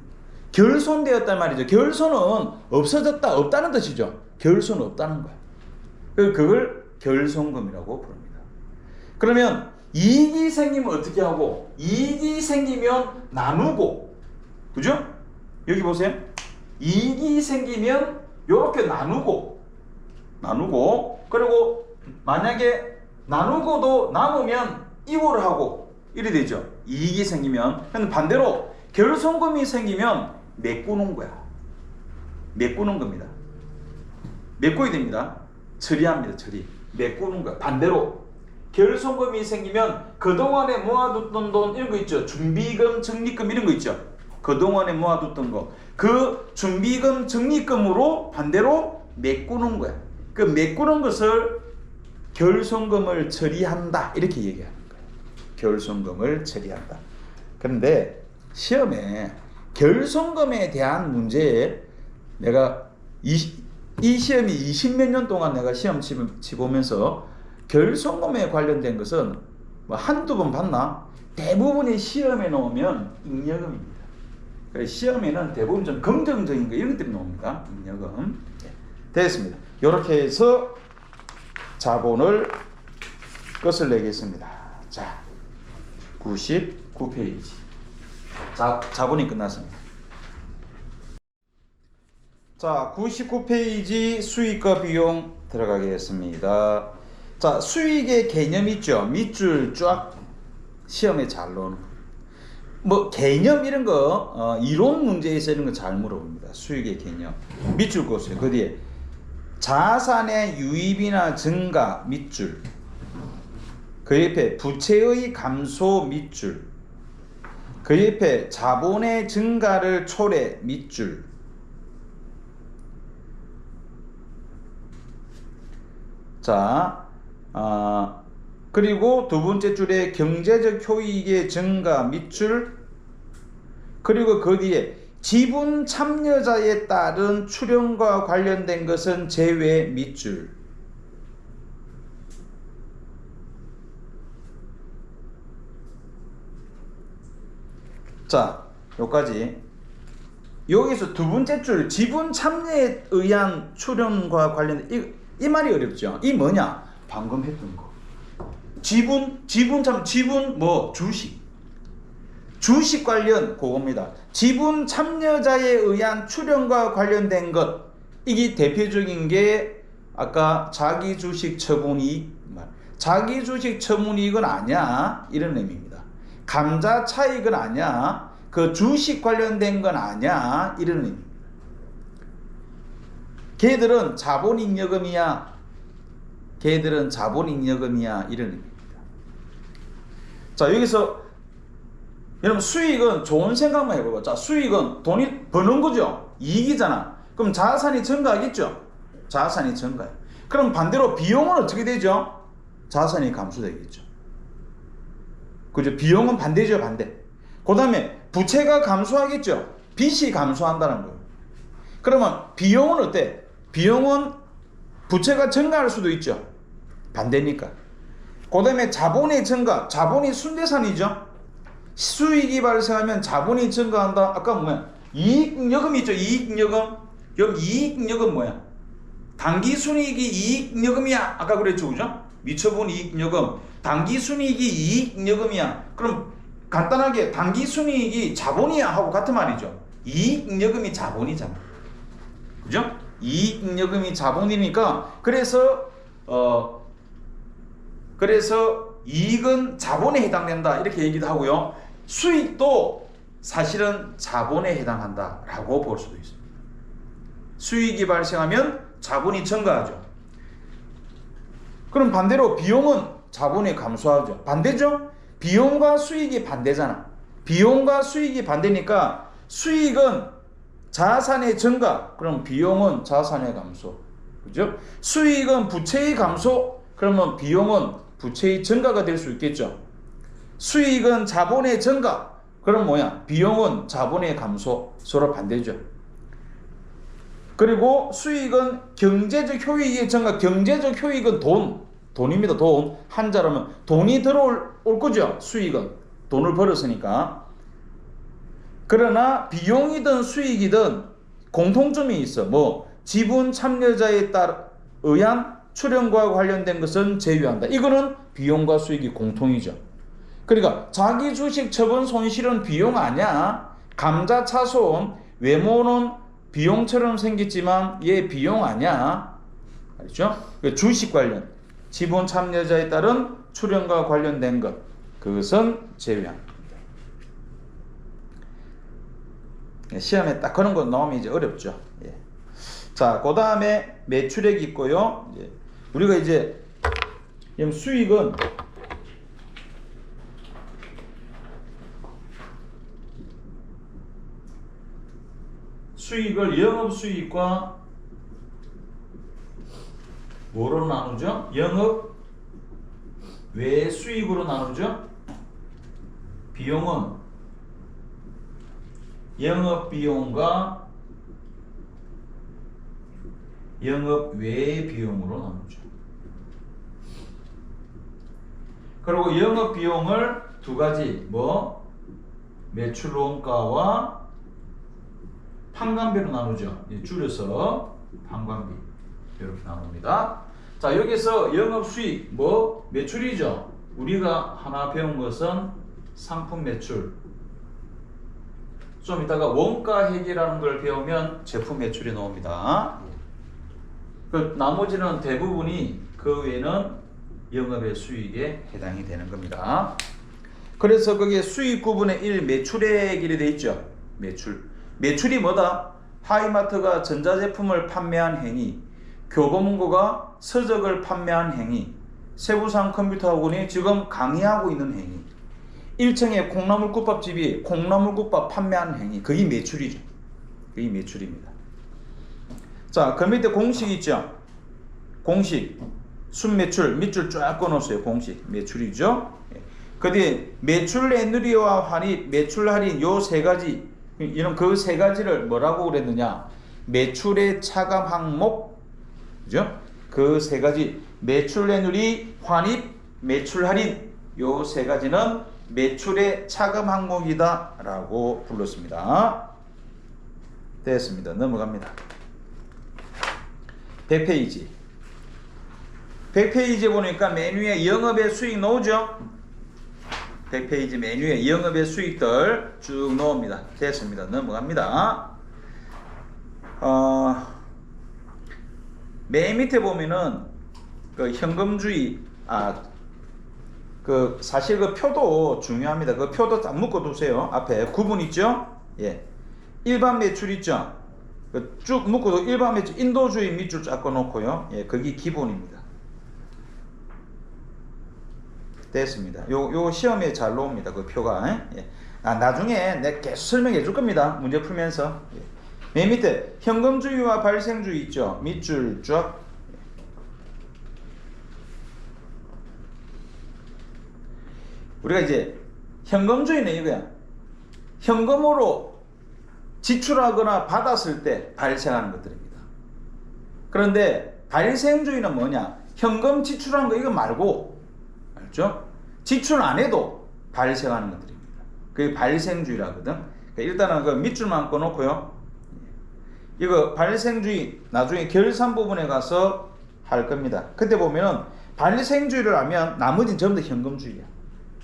Speaker 1: 결손되었단 말이죠. 결손은 없어졌다, 없다는 뜻이죠. 결손은 없다는 거야. 그걸 결손금이라고 부릅니다. 그러면 이익이 생기면 어떻게 하고? 이익이 생기면 나누고, 그죠? 여기 보세요. 이익이 생기면 이렇게 나누고, 그리고 만약에 나누고도 남으면 이월을 하고 이래 되죠. 이익이 생기면. 근데 반대로 결손금이 생기면 메꾸는 거야. 메꾸는 겁니다. 메꿔야 됩니다. 처리합니다. 처리. 메꾸는 거야. 반대로 결손금이 생기면 그동안에 모아뒀던 돈 이런 거 있죠. 준비금, 적립금 이런 거 있죠. 그동안에 모아뒀던 거. 그 준비금, 적립금으로 반대로 메꾸는 거야. 그 메꾸는 것을 결손금을 처리한다. 이렇게 얘기하는 거예요. 결손금을 처리한다. 그런데 시험에 결손금에 대한 문제에 내가 이 시험이 20몇 년 동안 내가 시험 치보면서 결손금에 관련된 것은 뭐 한두 번 봤나? 대부분의 시험에 나오면 잉여금입니다. 그래서 시험에는 대부분 좀 긍정적인 거 이런 것들이 나옵니다. 잉여금. 됐습니다. 이렇게 해서 자본을 끝을 내겠습니다. 자, 99페이지. 자본이 끝났습니다. 자, 99페이지 수익과 비용 들어가겠습니다. 자, 수익의 개념 있죠? 밑줄 쫙 시험에 잘 나오는 뭐 개념 이런 거 이론 문제에서 이런 거 잘 물어봅니다. 수익의 개념 밑줄 그었어요. 그 뒤에 자산의 유입이나 증가 밑줄, 그 옆에 부채의 감소 밑줄, 그 옆에 자본의 증가를 초래 밑줄, 자, 그리고 두 번째 줄에 경제적 효익의 증가 밑줄, 그리고 그 뒤에 지분 참여자에 따른 출연과 관련된 것은 제외 밑줄. 자, 여기까지. 여기서 두 번째 줄 지분 참여에 의한 출연과 관련된 이 말이 어렵죠. 이 뭐냐? 방금 했던 거. 지분 뭐 주식 관련 그겁니다. 지분 참여자에 의한 출연과 관련된 것, 이게 대표적인 게 아까 자기 주식 처분이익, 자기 주식 처분이익은 아니야 이런 의미입니다. 감자 차익은 아니야, 그 주식 관련된 건 아니야 이런 의미입니다. 걔들은 자본잉여금이야, 걔들은 자본잉여금이야 이런 의미입니다. 자, 여기서 여러분 수익은 좋은 생각만 해봐봐. 자, 수익은 돈이 버는 거죠. 이익이잖아. 그럼 자산이 증가하겠죠. 자산이 증가해. 그럼 반대로 비용은 어떻게 되죠? 자산이 감소되겠죠. 그죠? 비용은 반대죠. 반대. 그 다음에 부채가 감소하겠죠. 빚이 감소한다는 거예요. 그러면 비용은 어때? 비용은 부채가 증가할 수도 있죠. 반대니까. 그 다음에 자본의 증가. 자본이 순대산이죠. 수익이 발생하면 자본이 증가한다. 아까 뭐야? 이익잉여금 있죠. 이익잉여금. 그럼 이익잉여금 뭐야? 당기순이익이 이익잉여금이야. 아까 그랬죠. 그죠? 미처분 이익잉여금. 당기순이익이 이익잉여금이야. 그럼 간단하게 당기순이익이 자본이야 하고 같은 말이죠. 이익잉여금이 자본이잖아. 그죠? 이익잉여금이 자본이니까 그래서 이익은 자본에 해당된다 이렇게 얘기도 하고요. 수익도 사실은 자본에 해당한다 라고 볼 수도 있습니다. 수익이 발생하면 자본이 증가하죠. 그럼 반대로 비용은 자본이 감소하죠. 반대죠? 비용과 수익이 반대잖아. 비용과 수익이 반대니까 수익은 자산의 증가, 그럼 비용은 자산의 감소. 그죠? 수익은 부채의 감소, 그러면 비용은 부채의 증가가 될 수 있겠죠. 수익은 자본의 증가, 그럼 뭐야? 비용은 자본의 감소. 서로 반대죠. 그리고 수익은 경제적 효익의 증가. 경제적 효익은 돈입니다. 돈. 한자로면 돈이 들어올 거죠. 수익은 돈을 벌었으니까. 그러나 비용이든 수익이든 공통점이 있어. 뭐 지분 참여자에 따라 의한 출연과 관련된 것은 제외한다. 이거는 비용과 수익이 공통이죠. 그러니까 자기 주식 처분 손실은 비용 아니야. 감자 차손 외모는 비용처럼 생겼지만 얘 비용 아니야. 알죠? 주식 관련 지분 참여자에 따른 출연과 관련된 것, 그것은 제외합니다. 시험에 딱 그런 거 나오면 이제 어렵죠. 예. 자, 그 다음에 매출액이 있고요. 우리가 이제 수익을 영업수익과 뭐로 나누죠? 영업 외수익으로 나누죠? 비용은 영업비용과 영업외 비용으로 나누죠. 그리고 영업비용을 두 가지 매출원가와 판관비로 나누죠. 줄여서 판관비 이렇게 나눕니다. 자, 여기서 영업수익 매출이죠. 우리가 하나 배운 것은 상품 매출. 좀 이따가 원가 회계라는 걸 배우면 제품 매출이 나옵니다. 그 나머지는 대부분이 그 외에는 영업의 수익에 해당이 되는 겁니다. 그래서 거기에 수익 9분의 1 매출액이 돼 있죠. 매출이 뭐다? 하이마트가 전자제품을 판매한 행위, 교보문고가 서적을 판매한 행위, 세부상 컴퓨터학원이 지금 강의하고 있는 행위, 1층에 콩나물국밥집이 콩나물국밥 판매한 행위, 그게 매출이죠. 그게 매출입니다. 자, 그 밑에 공식 있죠. 공식 순매출 밑줄 쫙 꺼놓으세요. 공식 매출이죠. 그 뒤에 매출 애누리와 환입, 매출 할인 요 세 가지, 이런 그 세 가지를 뭐라고 그랬느냐? 매출의 차감 항목, 그죠? 그 세 가지 매출 애누리, 환입, 매출 할인 요 세 가지는 매출의 차감 항목이다라고 불렀습니다. 됐습니다. 넘어갑니다. 100페이지. 100페이지에 보니까 메뉴에 영업의 수익 나오죠? 100페이지 메뉴에 영업의 수익들 쭉 나옵니다. 됐습니다. 넘어갑니다. 맨 밑에 보면은 그 현금주의, 사실 그 표도 중요합니다. 그 표도 딱 묶어 두세요. 앞에 구분 있죠? 예. 일반 매출 있죠? 쭉 묶어도 일반 매출, 인도주의 밑줄 쫙 꺼놓고요. 예, 그게 기본입니다. 됐습니다. 요 시험에 잘 나옵니다. 그 표가. 예. 나중에 내가 계속 설명해 줄 겁니다. 문제 풀면서. 예. 맨 밑에 현금주의와 발생주의 있죠? 밑줄 쫙. 우리가 이제 현금주의는 이거야. 현금으로 지출하거나 받았을 때 발생하는 것들입니다. 그런데 발생주의는 뭐냐? 현금 지출하는 거 이거 말고, 알죠? 지출 안 해도 발생하는 것들입니다. 그게 발생주의라거든. 그러니까 일단은 그 밑줄만 꺼놓고요. 이거 발생주의 나중에 결산 부분에 가서 할 겁니다. 그때 보면은 발생주의를 하면 나머지는 전부 다 현금주의야.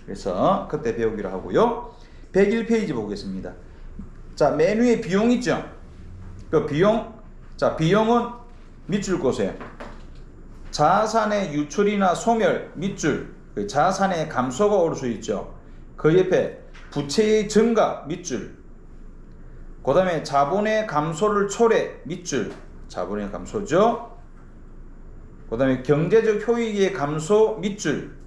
Speaker 1: 그래서 그때 배우기로 하고요. 101페이지 보겠습니다. 자, 메뉴에 비용 있죠? 그 비용, 자, 비용은 밑줄 보세요. 자산의 유출이나 소멸, 밑줄. 그 자산의 감소가 올 수 있죠. 그 옆에 부채의 증가, 밑줄. 그 다음에 자본의 감소를 초래, 밑줄. 자본의 감소죠. 그 다음에 경제적 효익의 감소, 밑줄.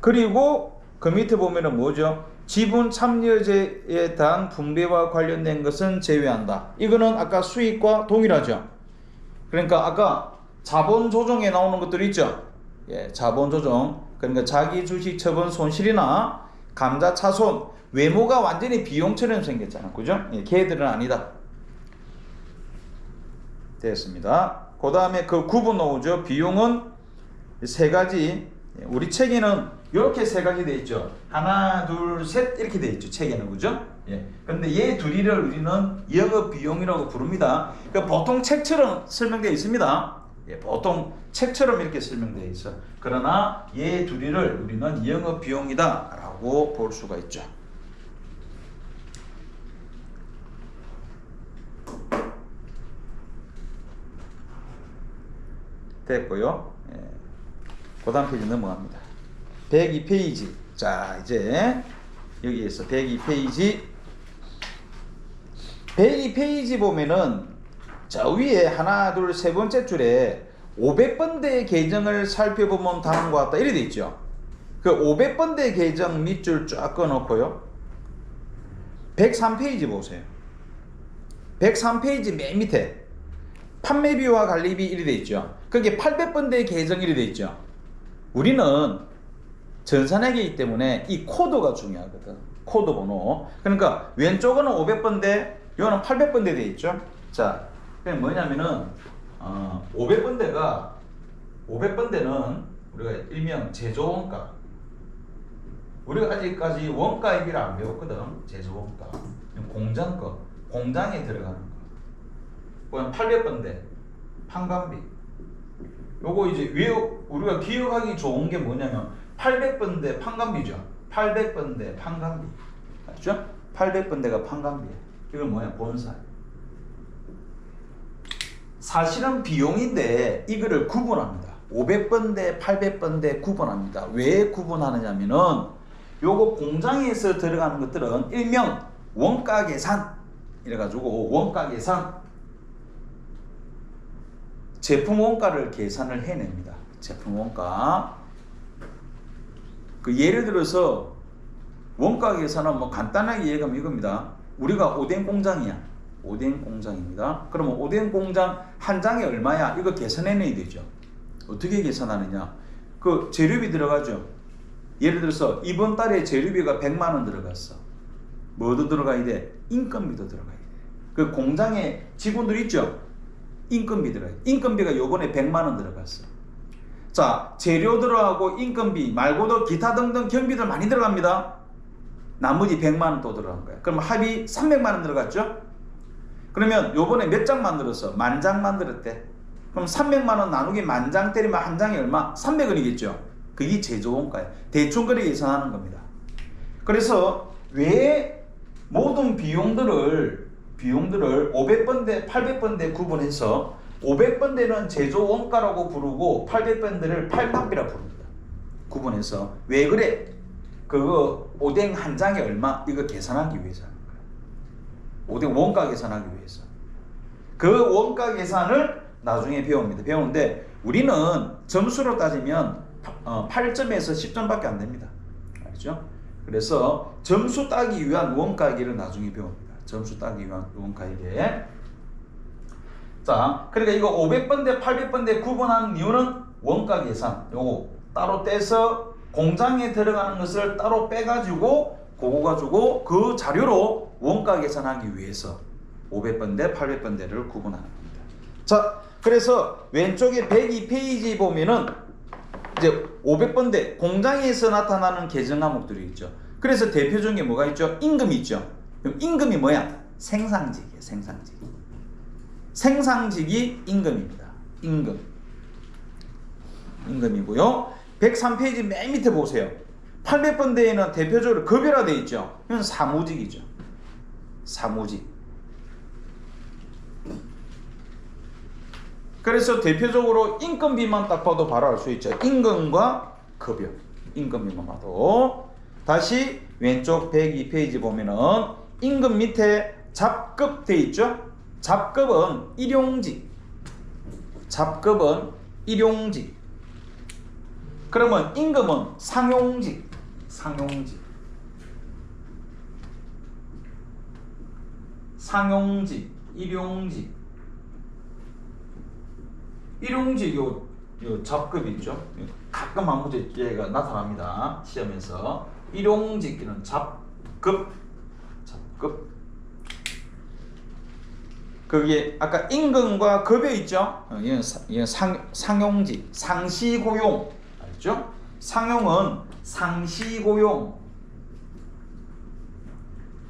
Speaker 1: 그리고 그 밑에 보면은 뭐죠? 지분 참여제에 대한 분배와 관련된 것은 제외한다. 이거는 아까 수익과 동일하죠. 그러니까 아까 자본 조정에 나오는 것들 있죠. 예, 자본 조정. 그러니까 자기 주식 처분 손실이나 감자 차손, 외모가 완전히 비용처럼 생겼잖아. 그죠? 예, 걔들은 아니다. 됐습니다. 그 다음에 그 구분 나오죠. 비용은 세 가지. 우리 책에는 이렇게 세 가지 돼 있죠. 하나, 둘, 셋 이렇게 돼 있죠. 책에는. 그죠? 예. 근데 얘 둘이를 우리는 영업 비용이라고 부릅니다. 그러니까 보통 책처럼 설명되어 있습니다. 예, 보통 책처럼 이렇게 설명되어 있어. 그러나 얘 둘이를 우리는 영업 비용이다라고 볼 수가 있죠. 됐고요. 예. 그 다음 페이지 넘어갑니다. 102페이지. 자, 이제 여기에서 102페이지. 102페이지 보면은 저 위에 하나, 둘, 세 번째 줄에 500번대의 계정을 살펴보면 다음과 같다. 이렇게 돼 있죠. 그 500번대 계정 밑줄 쫙 꺼놓고요. 103페이지 보세요. 103페이지 맨 밑에 판매비와 관리비 이렇게 돼 있죠. 그게 800번대 계정 이렇게 돼 있죠. 우리는 전산회계이기 때문에 이 코드가 중요하거든. 코드 번호. 그러니까 왼쪽은 500번대, 이거는 800번대 돼 있죠. 자, 그게 뭐냐면은 500번대는 우리가 일명 제조원가. 우리가 아직까지 원가 얘기를 안 배웠거든. 제조원가. 공장 거, 공장에 들어가는 거. 그다음 800번대, 판관비. 요거 이제 왜 우리가 기억하기 좋은 게 뭐냐면 800번대 판관비죠. 800번대 판관비. 맞죠? 800번대가 판관비야. 이건 뭐야? 본사. 사실은 비용인데 이거를 구분합니다. 500번대, 800번대 구분합니다. 왜 구분하느냐면은 요거 공장에서 들어가는 것들은 일명 원가 계산 이래가지고 원가 계산 제품 원가를 계산을 해냅니다. 제품 원가. 그 예를 들어서 원가 계산은 뭐 간단하게 얘기하면 이겁니다. 우리가 오뎅 공장이야. 오뎅 공장입니다. 그러면 오뎅 공장 한 장에 얼마야? 이거 계산해내야 되죠. 어떻게 계산하느냐? 그 재료비 들어가죠. 예를 들어서 이번 달에 재료비가 100만 원 들어갔어. 뭐도 들어가야 돼? 인건비도 들어가야 돼. 그 공장에 직원들 있죠? 인건비 들어가요. 인건비가 요번에 100만 원 들어갔어. 자, 재료 들어가고 인건비 말고도 기타 등등 경비들 많이 들어갑니다. 나머지 100만 원 또 들어간 거야. 그럼 합이 300만 원 들어갔죠? 그러면 요번에 몇 장 만들었어? 10,000장 만들었대. 그럼 300만 원 나누기 10,000장 때리면 한 장이 얼마? 300원이겠죠? 그게 제조원가야. 대충 그렇게 계산하는 겁니다. 그래서 왜 모든 비용들을 500번대, 800번대 구분해서 500번대는 제조원가라고 부르고 800번대를 판관비라고 부릅니다. 구분해서. 왜 그래? 그거 오뎅 한 장에 얼마? 이거 계산하기 위해서 하는 거야. 오뎅 원가 계산하기 위해서. 그 원가 계산을 나중에 배웁니다. 배우는데 우리는 점수로 따지면 8점에서 10점밖에 안 됩니다. 알죠? 그래서 점수 따기 위한 원가계를 나중에 배웁니다. 점수 따기 위한 원가계. 자, 그러니까 이거 500번대, 800번대 구분하는 이유는 원가 계산. 요거 따로 떼서 공장에 들어가는 것을 따로 빼가지고 그거 가지고 그 자료로 원가 계산하기 위해서 500번대, 800번대를 구분하는 겁니다. 자, 그래서 왼쪽에 102페이지 보면은 이제 500번대 공장에서 나타나는 계정 과목들이 있죠. 그래서 대표적인 게 뭐가 있죠? 임금이 있죠. 그럼 임금이 뭐야? 생산직이에요. 생산직. 생산직이 임금입니다. 임금이고요. 103페이지 맨 밑에 보세요. 800번대에는 대표적으로 급여라되어 있죠. 이건 사무직이죠. 사무직. 그래서 대표적으로 인건비만 딱 봐도 바로 알 수 있죠. 임금과 급여. 임금비만 봐도. 다시 왼쪽 102페이지 보면은 임금 밑에 잡급 돼 있죠. 잡급은 일용직. 잡급은 일용직. 그러면 임금은 상용직. 상용직. 상용직, 일용직. 일용직 요 잡급 있죠. 가끔 한 문제가 나타납니다. 시험에서. 일용직은 잡급. 거기에 아까 임금과 급여 있죠. 이건 상용직, 상시고용. 알죠? 상용은 상시고용.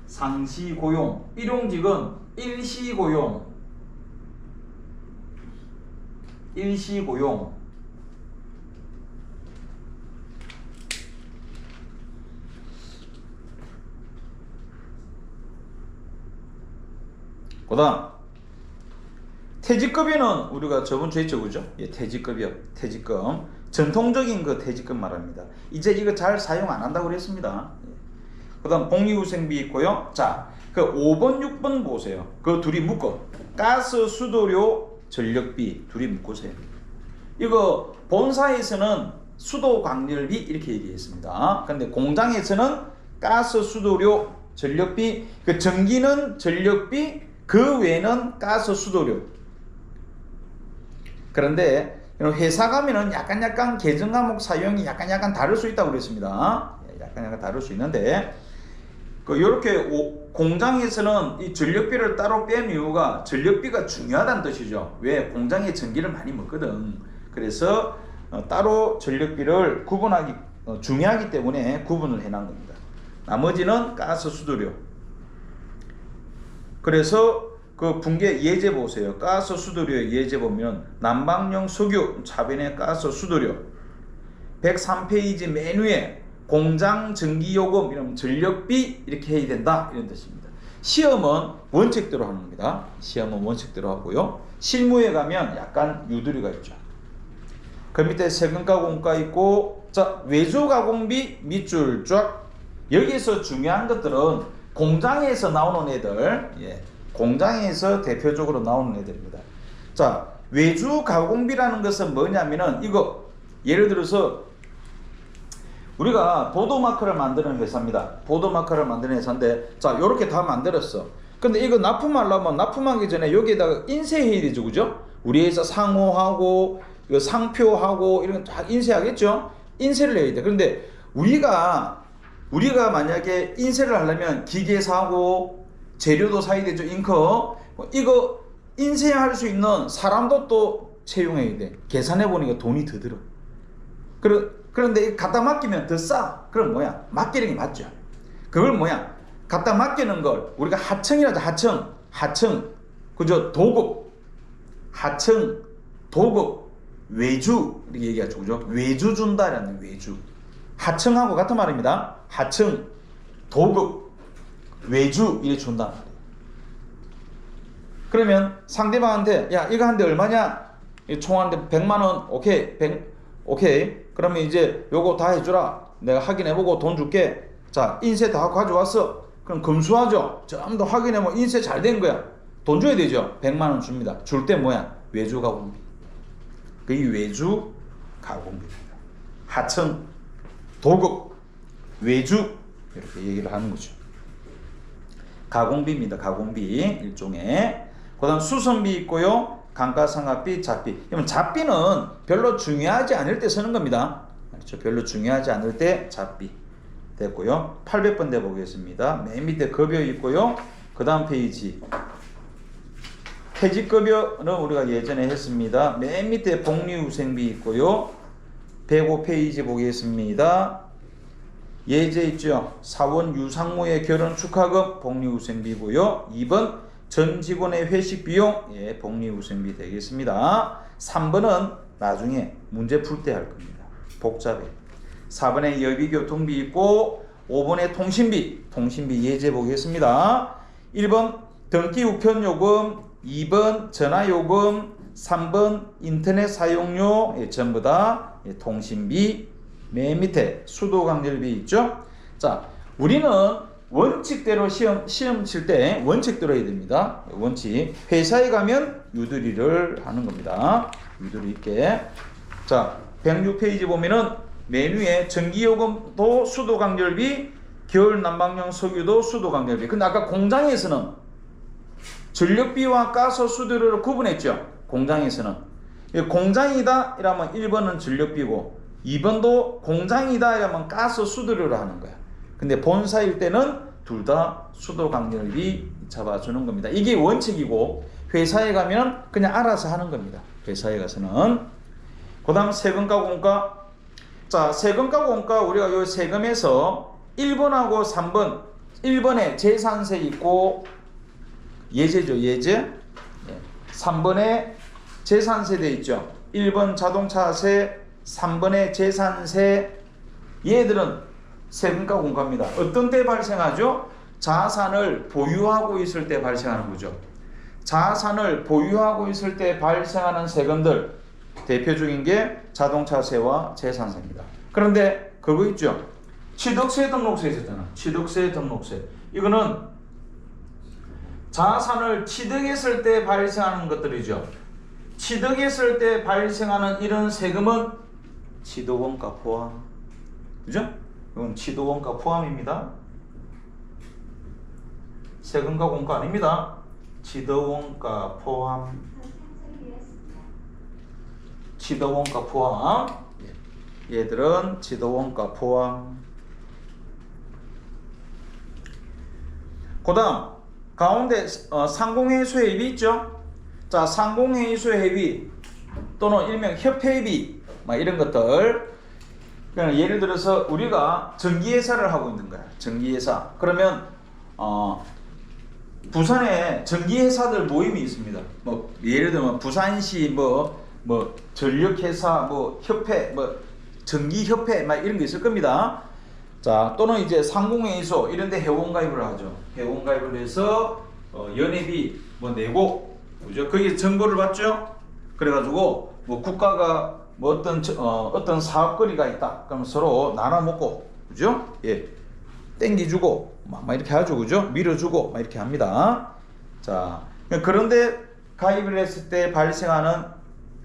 Speaker 1: 상시고용. 일용직은 일시고용. 일시고용. 그 다음 퇴직급여는 우리가 저번 주에 했죠, 그죠? 예, 퇴직급여, 퇴직금. 전통적인 그 퇴직금 말합니다. 이제 이거 잘 사용 안 한다고 그랬습니다. 예. 그 다음 복리후생비 있고요. 자, 그 5번, 6번 보세요. 그 둘이 묶어. 가스, 수도료, 전력비 둘이 묶으세요. 이거 본사에서는 수도, 광열비 이렇게 얘기했습니다. 근데 공장에서는 가스, 수도료, 전력비, 그 전기는 전력비, 그 외에는 가스, 수도료. 그런데 회사 가면은 약간 계정 과목 사용이 약간 다를 수 있다고 그랬습니다. 약간 다를 수 있는데 이렇게 공장에서는 이 전력비를 따로 뺀 이유가 전력비가 중요하다는 뜻이죠. 왜? 공장에 전기를 많이 먹거든. 그래서 따로 전력비를 구분하기 중요하기 때문에 구분을 해놓은 겁니다. 나머지는 가스 수도료. 그래서 그 붕괴 예제 보세요. 가스 수도료 예제 보면 난방용 석유 차변의 가스 수도료 103페이지 메뉴에 공장 전기요금 이런 전력비 이렇게 해야 된다 이런 뜻입니다. 시험은 원칙대로 하는 겁니다. 시험은 원칙대로 하고요. 실무에 가면 약간 유두리가 있죠. 그 밑에 세금가 공가 있고, 자 외주 가공비 밑줄 쫙. 여기서 중요한 것들은 공장에서 나오는 애들, 공장에서 대표적으로 나오는 애들입니다. 자 외주 가공비라는 것은 뭐냐면은 이거 예를 들어서 우리가 보도마커를 만드는 회사입니다. 보도마커를 만드는 회사인데, 자 요렇게 다 만들었어. 근데 이거 납품하려면 납품하기 전에 여기에다가 인쇄해야 되죠, 그죠? 우리 회사 상호하고 상표하고 이런 거 다 인쇄하겠죠? 인쇄를 해야 돼. 그런데 우리가 만약에 인쇄를 하려면 기계 사고 재료도 사야 되죠, 잉커. 이거 인쇄할 수 있는 사람도 또 채용해야 돼. 계산해 보니까 돈이 더 들어. 그런데 갖다 맡기면 더 싸. 그럼 뭐야? 맡기는 게 맞죠. 그걸 뭐야? 갖다 맡기는 걸 우리가 하청이라죠. 하청. 그죠? 도급. 하청, 도급, 외주 이렇게 얘기하죠. 그죠? 외주 준다라는 외주. 하청하고 같은 말입니다. 하청, 도급, 외주 이렇게 준다 말이에요. 그러면 상대방한테 야 이거 한 대 얼마냐? 총 한 대 100만 원. 오케이. 그러면 이제 요거 다 해주라. 내가 확인해보고 돈 줄게. 자 인쇄 다 가져왔어. 그럼 검수하죠. 전부 다 확인해보면 인쇄 잘 된 거야. 돈 줘야 되죠. 100만 원 줍니다. 줄 때 뭐야? 외주 가공비. 그게 외주 가공비입니다. 하청, 도급, 외주 이렇게 얘기를 하는 거죠. 가공비입니다. 가공비 일종의. 그 다음 수선비 있고요. 감가상각비, 잡비. 그러면 잡비는 별로 중요하지 않을 때 쓰는 겁니다. 그렇죠? 별로 중요하지 않을 때 잡비 됐고요. 800번대 보겠습니다. 맨 밑에 급여 있고요. 그 다음 페이지 퇴직급여는 우리가 예전에 했습니다. 맨 밑에 복리후생비 있고요. 105페이지 보겠습니다. 예제 있죠. 사원 유상무의 결혼 축하금 복리후생비고요. 2번 전 직원의 회식 비용, 복리후생비 되겠습니다. 3번은 나중에 문제 풀 때 할 겁니다. 복잡해. 4번에 여비교통비 있고 5번에 통신비 예제 보겠습니다. 1번 등기 우편요금, 2번 전화요금, 3번 인터넷 사용료, 전부 다 통신비. 맨 밑에 수도강렬비 있죠. 자 우리는 원칙대로 시험 칠 때 원칙대로 해야 됩니다. 원칙. 회사에 가면 유두리를 하는 겁니다. 유두리 있게. 자, 106페이지 보면은 메뉴에 전기요금도 수도강렬비, 겨울 난방용 석유도 수도강렬비. 근데 아까 공장에서는 전력비와 가스 수도료를 구분했죠. 공장에서는. 공장이다 이러면 1번은 전력비고 2번도 공장이다 이러면 가스 수도료를 하는 거야. 근데 본사일 때는 둘 다 수도강렬비 잡아주는 겁니다. 이게 원칙이고 회사에 가면 그냥 알아서 하는 겁니다. 회사에 가서는. 그 다음 세금과 공과. 자 세금과 공과 우리가 요 세금에서 1번하고 3번 1번에 재산세 있고 예제죠. 예제. 3번에 재산세 돼 있죠. 1번 자동차세 3번에 재산세. 얘들은 세금과 공과입니다. 어떤 때 발생하죠? 자산을 보유하고 있을 때 발생하는 거죠. 자산을 보유하고 있을 때 발생하는 세금들 대표적인 게 자동차세와 재산세입니다. 그런데 그거 있죠. 취득세 등록세 있었잖아. 취득세 등록세. 이거는 자산을 취득했을 때 발생하는 것들이죠. 취득했을 때 발생하는 이런 세금은 취득원가 포함. 그죠? 이건 취득원가 포함입니다. 세금과 공과 아닙니다. 취득원가 포함. 취득원가 포함. 얘들은 취득원가 포함. 그 다음 가운데 상공회의소 회비 있죠. 자, 상공회의소 회비 또는 일명 협회비 막 이런 것들. 그러니까 예를 들어서 우리가 전기회사를 하고 있는 거야. 전기회사. 그러면 부산에 전기회사들 모임이 있습니다. 뭐 예를 들면 부산시 뭐 전력회사 뭐 협회 뭐 전기협회 막 이런 게 있을 겁니다. 자, 또는 이제 상공회의소 이런 데 회원가입을 하죠. 회원가입을 해서 연회비 뭐 내고, 그죠? 거기에 정보를 받죠. 그래가지고 뭐 국가가 뭐 어떤 사업거리가 있다. 그러면 서로 나눠 먹고, 그죠? 예, 땡기주고 막 이렇게 하죠, 그죠? 밀어주고 막 이렇게 합니다. 자, 그런데 가입을 했을 때 발생하는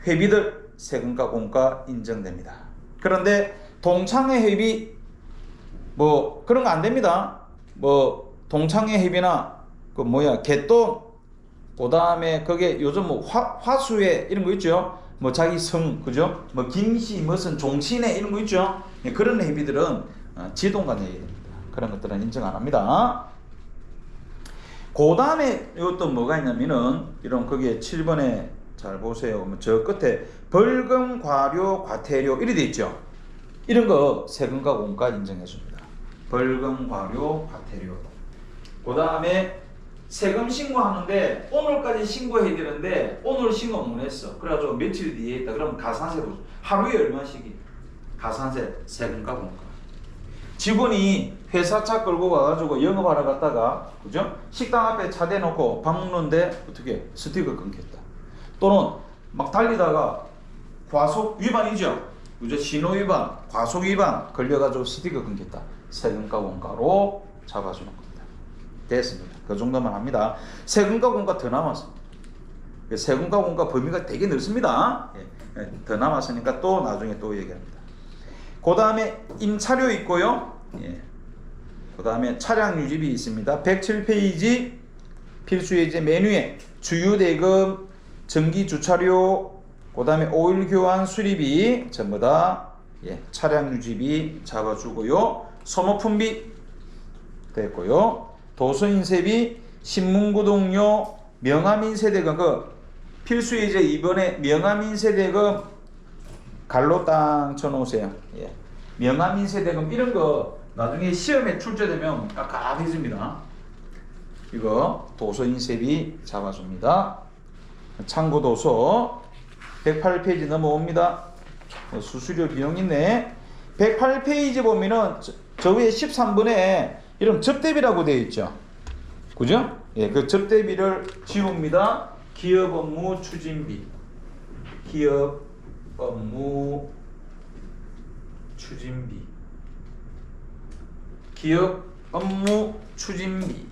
Speaker 1: 회비들 세금과 공과 인정됩니다. 그런데 동창회 회비 뭐 그런 거 안 됩니다. 뭐 동창회 회비나 그 개돈, 그 다음에 그게 요즘 뭐 화수회 이런 거 있죠. 뭐 자기 성, 그죠? 뭐 김씨 무슨 종신회 이런 거 있죠. 그런 회비들은 지동과 내야 됩니다. 그런 것들은 인정 안 합니다. 그 다음에 이것도 뭐가 있냐면은 이런 거기에 7번에 잘 보세요. 저 끝에 벌금, 과료, 과태료 이렇게 돼 있죠. 이런 거 세금과 공과 인정해 줍니다. 벌금, 과료, 과태료. 그 다음에 세금 신고하는데 오늘까지 신고해야 되는데 오늘 신고 못 했어. 그래가지고 며칠 뒤에 있다. 그러면 가산세 보죠. 하루에 얼마씩이? 가산세, 세금과 공과. 직원이 회사차 끌고 가가지고 영업하러 갔다가, 그죠? 식당 앞에 차 대놓고 밥 먹는데 어떻게 스티커 끊겼다. 또는 막 달리다가 과속 위반이죠. 그죠? 신호 위반, 과속 위반 걸려가지고 스티커 끊겼다. 세금과 공과로 잡아주는 겁니다. 됐습니다. 그 정도만 합니다. 세금과 공과 더 남았습니다. 세금과 공과 범위가 되게 넓습니다. 더 남았으니까 또 나중에 또 얘기합니다. 그 다음에 임차료 있고요. 그 다음에 차량 유지비 있습니다. 107페이지 필수예제 메뉴에 주유대금, 전기주차료, 그 다음에 오일 교환 수리비 전부 다 차량 유지비 잡아주고요. 소모품비 됐고요. 도서인쇄비, 신문구독료, 명함인쇄대금, 필수예제 2번에 명함인쇄대금 갈로 땅 쳐놓으세요. 명함인쇄대금 이런 거 나중에 시험에 출제되면 깝깝해집니다. 이거 도서인쇄비 잡아줍니다. 참고도서 108페이지 넘어옵니다. 수수료 비용 있네. 108페이지 보면은 저 위에 13번에 이런 접대비라고 되어 있죠. 그죠? 그 접대비를 지웁니다. 기업 업무 추진비. 기업 업무 추진비. 기업 업무 추진비.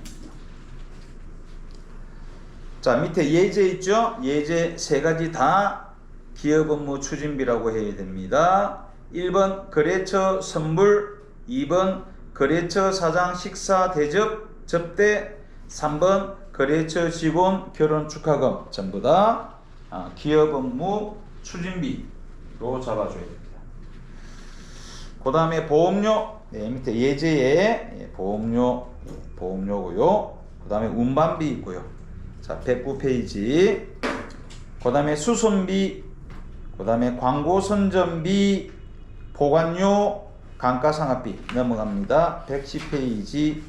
Speaker 1: 자, 밑에 예제 있죠? 예제 세 가지 다 기업 업무 추진비라고 해야 됩니다. 1번 거래처 선불, 2번 거래처 사장 식사 대접 접대, 3번 거래처 직원 결혼 축하금 전부 다 기업 업무 추진비로 잡아줘야 됩니다. 그 다음에 보험료, 밑에 예제에 보험료고요. 그 다음에 운반비 있고요. 자, 109페이지. 그 다음에 수선비, 그 다음에 광고 선전비, 보관료, 감가상각비 넘어갑니다. 110페이지.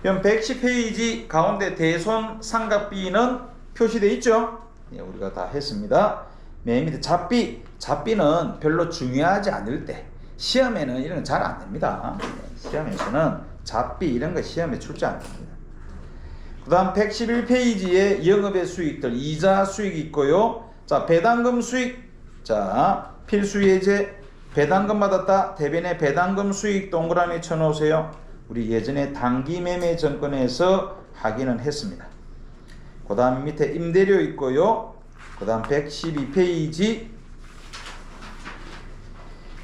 Speaker 1: 그럼 110페이지 가운데 대손 상각비는 표시되어 있죠? 우리가 다 했습니다. 맨 밑에 잡비. 잡비는 별로 중요하지 않을 때 시험에는 이런 건 잘 안 됩니다. 시험에서는 잡비 이런 거 시험에 출제 안 됩니다. 그 다음 111페이지에 영업의 수익들 이자 수익이 있고요. 자, 배당금 수익. 자, 필수예제 배당금 받았다. 대변에 배당금 수익 동그라미 쳐놓으세요. 우리 예전에 단기매매 정권에서 확인은 했습니다. 그 다음 밑에 임대료 있고요. 그 다음 112페이지.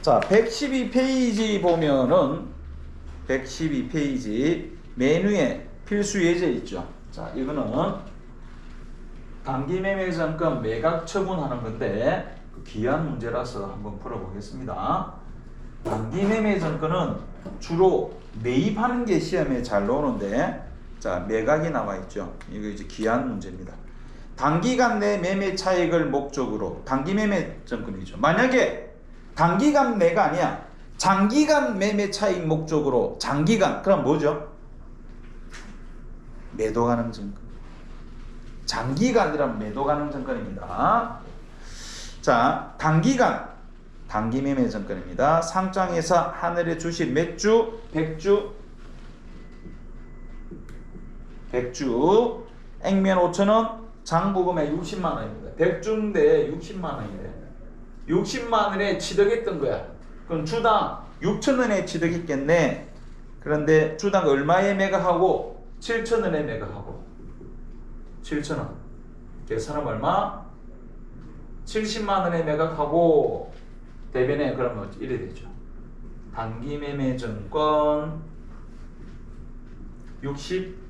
Speaker 1: 자, 112페이지 보면은 112페이지 메뉴에 필수 예제 있죠. 자, 이거는 단기매매 정권 매각 처분하는 건데 귀한 문제라서 한번 풀어보겠습니다. 단기매매 정권은 주로 매입하는 게 시험에 잘 나오는데 자, 매각이 나와 있죠. 이거 이제 기한 문제입니다. 단기간 내 매매 차익을 목적으로 단기 매매 증권이죠. 만약에 단기간 매가 아니야. 장기간 매매 차익 목적으로 장기간 그럼 뭐죠? 매도 가능 증권. 장기간이란 매도 가능 증권입니다. 자, 단기간 단기 매매 증권입니다. 상장에서 하늘의 주식 몇 주? 100주. 100주. 액면 5,000원. 장부금액 60만 원입니다. 100주인데 60만 원이래. 60만 원에 취득했던 거야. 그럼 주당 6,000원에 취득했겠네. 그런데 주당 얼마에 매각하고? 7,000원에 매각하고. 7,000원. 계산하면 얼마? 70만 원에 매각하고 대변에 그러면 이래 되죠. 단기 매매 증권 60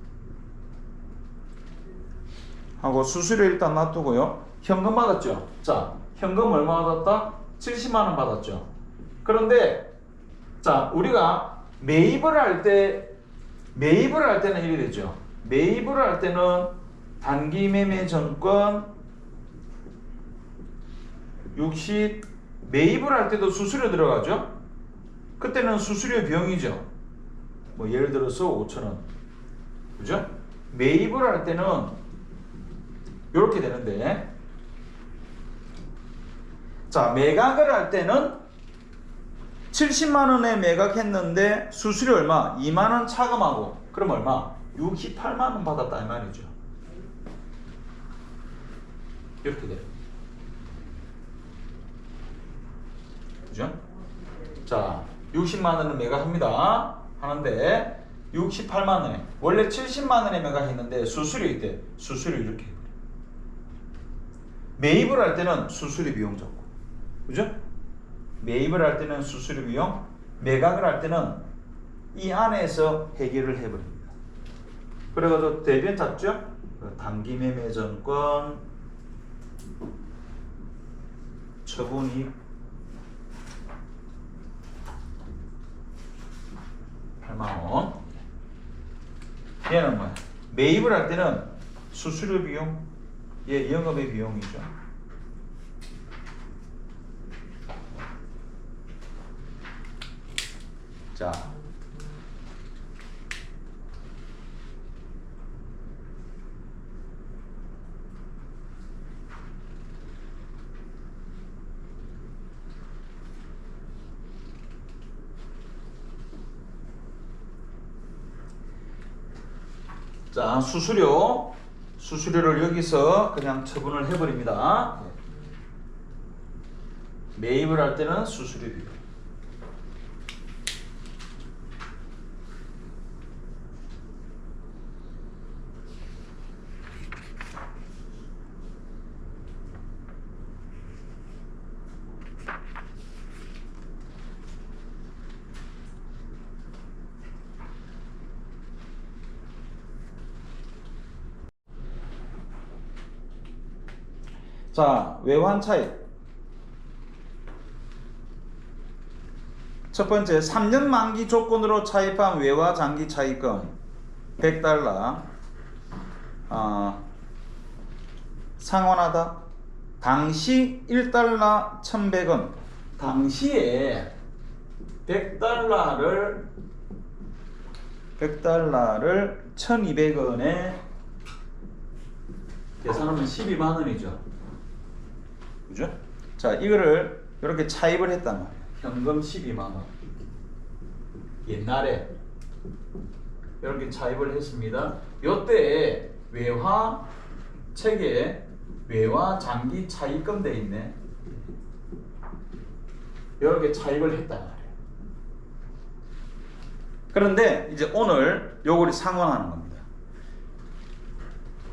Speaker 1: 하고 수수료 일단 놔두고요. 현금 받았죠. 자, 현금 얼마 받았다? 70만 원 받았죠. 그런데 자, 우리가 매입을 할 때는 이래 되죠. 매입을 할 때는 단기 매매 증권 60 매입을 할 때도 수수료 들어가죠. 그때는 수수료 비용이죠. 뭐 예를 들어서 5,000원. 그죠? 매입을 할 때는 이렇게 되는데, 자, 매각을 할 때는 70만 원에 매각했는데 수수료 얼마? 2만 원 차감하고 그럼 얼마? 68만 원 받았다 이 말이죠. 이렇게 돼요. 그죠? 자, 60만 원을 매각합니다. 하는데 68만 원에 원래 70만 원에 매각했는데 수수료 이때 수수료 이렇게 해버려. 매입을 할 때는 수수료 비용 잡고, 그죠? 매입을 할 때는 수수료 비용, 매각을 할 때는 이 안에서 해결을 해버립니다. 그래가지고 대변 잡죠? 단기 매매 증권 처분이익 8만원. 얘는 뭐야? 매입을 할 때는 수수료 비용, 얘 영업의 비용이죠. 자, 수수료를 여기서 그냥 처분을 해버립니다. 매입을 할 때는 수수료 비용. 자, 외환 차익. 첫 번째, 3년 만기 조건으로 차입한 외화 장기 차익금 100달러. 상환하다. 당시 1달러 1,100원. 당시에 100달러를 1,200원에 계산하면 12만 원이죠. 그죠? 자, 이거를 이렇게 차입을 했단 말이야. 현금 12만 원. 옛날에 이렇게 차입을 했습니다. 요때 외화 책에 외화 장기 차입금 돼 있네. 이렇게 차입을 했단 말이야. 그런데 이제 오늘 요거를 상환하는 겁니다.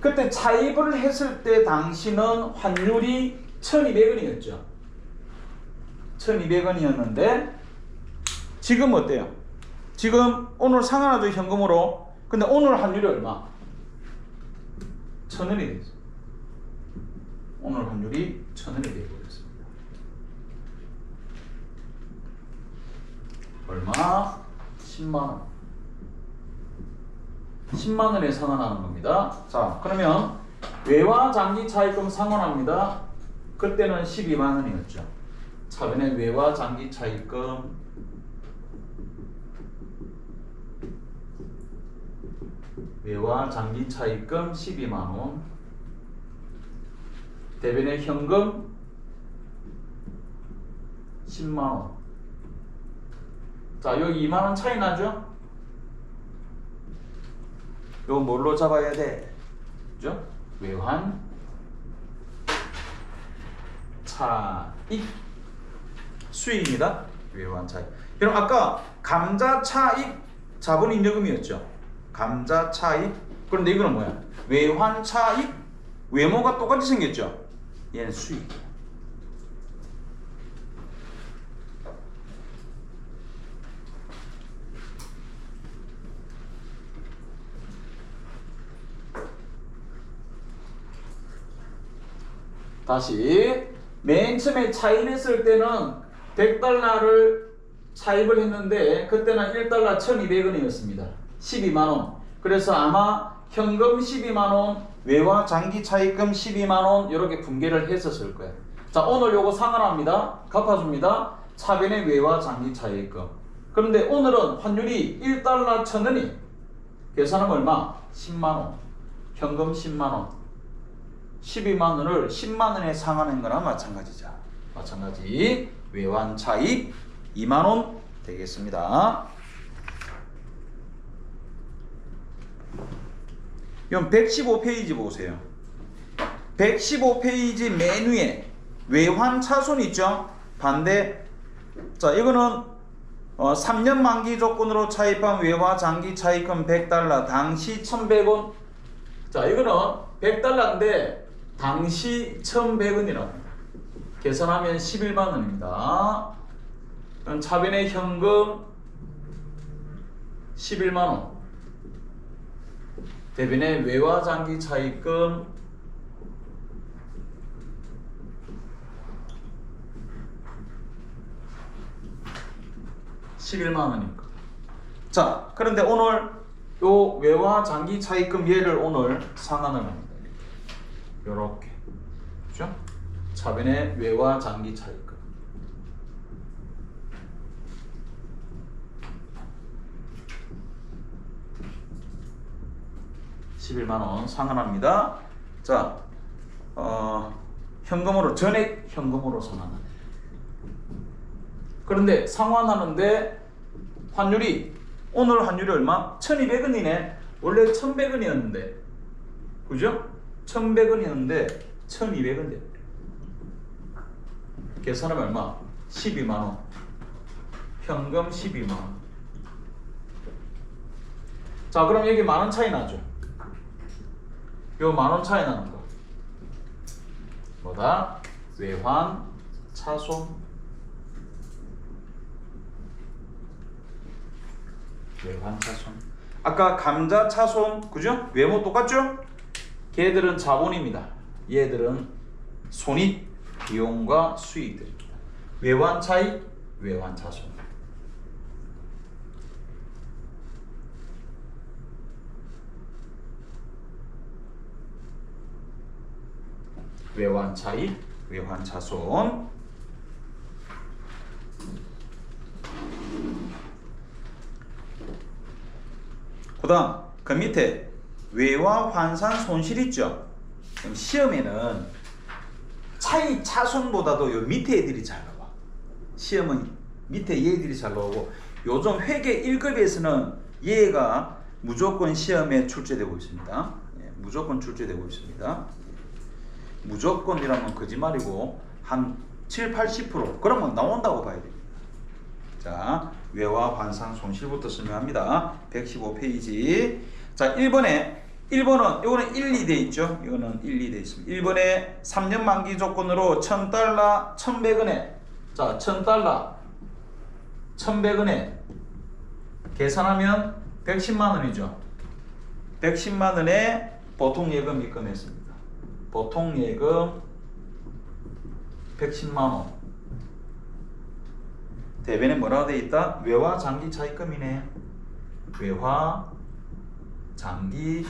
Speaker 1: 그때 차입을 했을 때 당시는 환율이 1,200원이었죠. 1,200원이었는데 지금 어때요? 지금 오늘 상환하죠, 현금으로. 근데 오늘 환율이 얼마? 1,000원이 됐어요. 오늘 환율이 1,000원이 되어버렸습니다. 얼마? 10만원. 10만 원에 상환하는 겁니다. 자, 그러면 외화 장기 차입금 상환합니다. 그때는 12만 원이었죠. 차변의 외화 장기 차입금 외화 장기 차입금 12만 원. 대변의 현금 10만 원. 자, 여기 2만 원 차이 나죠? 이거 뭘로 잡아야 돼? 그죠? 외환 차익 수익입니다. 외환 차익. 그럼 아까 감자 차익 자본잉여금이었죠. 감자 차익. 그런데 이거는 뭐야? 외환 차익. 외모가 똑같이 생겼죠. 얘는 수익. 다시 맨 처음에 차입했을 때는 100달러를 차입을 했는데 그때는 1달러 1200원이었습니다. 12만원. 그래서 아마 현금 12만원, 외화 장기 차입금 12만원 이렇게 분계를 했었을 거예요. 자, 오늘 요거 상환합니다. 갚아줍니다. 차변의 외화 장기 차입금. 그런데 오늘은 환율이 1달러 1000원이 계산하면 얼마? 10만원. 현금 10만원. 12만원을 10만원에 상환한 거나 마찬가지죠. 마찬가지 외환 차입 2만원 되겠습니다. 그럼 115페이지 보세요. 115페이지 맨 위에 외환 차손 있죠? 반대. 자, 이거는 3년 만기 조건으로 차입한 외화 장기 차입금 100달러 당시 1100원. 자, 이거는 100달러인데 당시 1100원이라고 계산하면 11만원입니다. 그럼 차변의 현금 11만원, 대변의 외화 장기 차입금 11만원이니까. 자, 그런데 오늘 요 외화 장기 차입금 얘를 오늘 상환을 합니다. 요렇게. 그죠? 차변의 외화 장기 차입금. (11만원) 상환합니다. 자, 현금으로 전액 현금으로 상환합니다. 그런데 상환하는데 환율이 오늘 환율이 얼마? 1200원이네. 원래 1100원이었는데. 그죠? 1100원이었는데 1200원 돼. 계산하면 얼마? 12만원. 현금 12만원. 자, 그럼 여기 만원 차이 나죠? 요 만원 차이 나는 거 뭐다? 외환 차손. 외환 차손. 아까 감자 차손, 그죠? 외모 똑같죠? 걔들은 자본입니다. 얘들은 손익, 비용과 수익들입니다. 외환 차익, 외환 차손. 외환 차익, 외환 차손. 그 다음 그 밑에 외화 환산 손실 있죠? 그럼 시험에는 차익 차손보다도 요 밑에 애들이 잘 나와. 시험은 밑에 얘들이 잘 나오고 요즘 회계 1급에서는 얘가 무조건 시험에 출제되고 있습니다. 예, 무조건 출제되고 있습니다. 무조건이라면 거짓말이고 한 7, 80% 그러면 나온다고 봐야 됩니다. 자, 외화 환산 손실부터 설명합니다. 115페이지. 자, 1번은 이거는 1, 2 돼 있죠. 이거는 1, 2 돼 있습니다. 1번에 3년 만기 조건으로 1000달러 1100원에 자, 1000달러 1100원에 계산하면 110만 원이죠. 110만 원에 보통 예금 입금했습니다. 보통 예금 110만 원. 대변에 뭐라고 돼 있다? 외화 장기 차입금이네. 외화 장기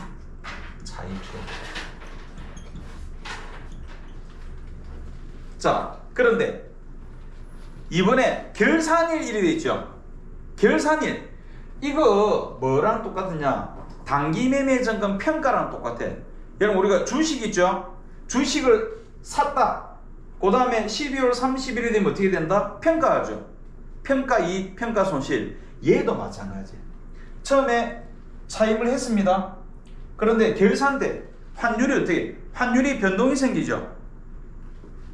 Speaker 1: 차익금. 자, 그런데 이번에 결산일이 되어 있죠. 결산일. 이거 뭐랑 똑같으냐? 단기매매증권 평가랑 똑같아. 여러분 우리가 주식 있죠? 주식을 샀다. 그 다음에 12월 30일이 되면 어떻게 된다? 평가하죠. 평가이익, 평가손실. 얘도 마찬가지야. 처음에 차입을 했습니다. 그런데 결산 때 환율이 어떻게? 환율이 변동이 생기죠.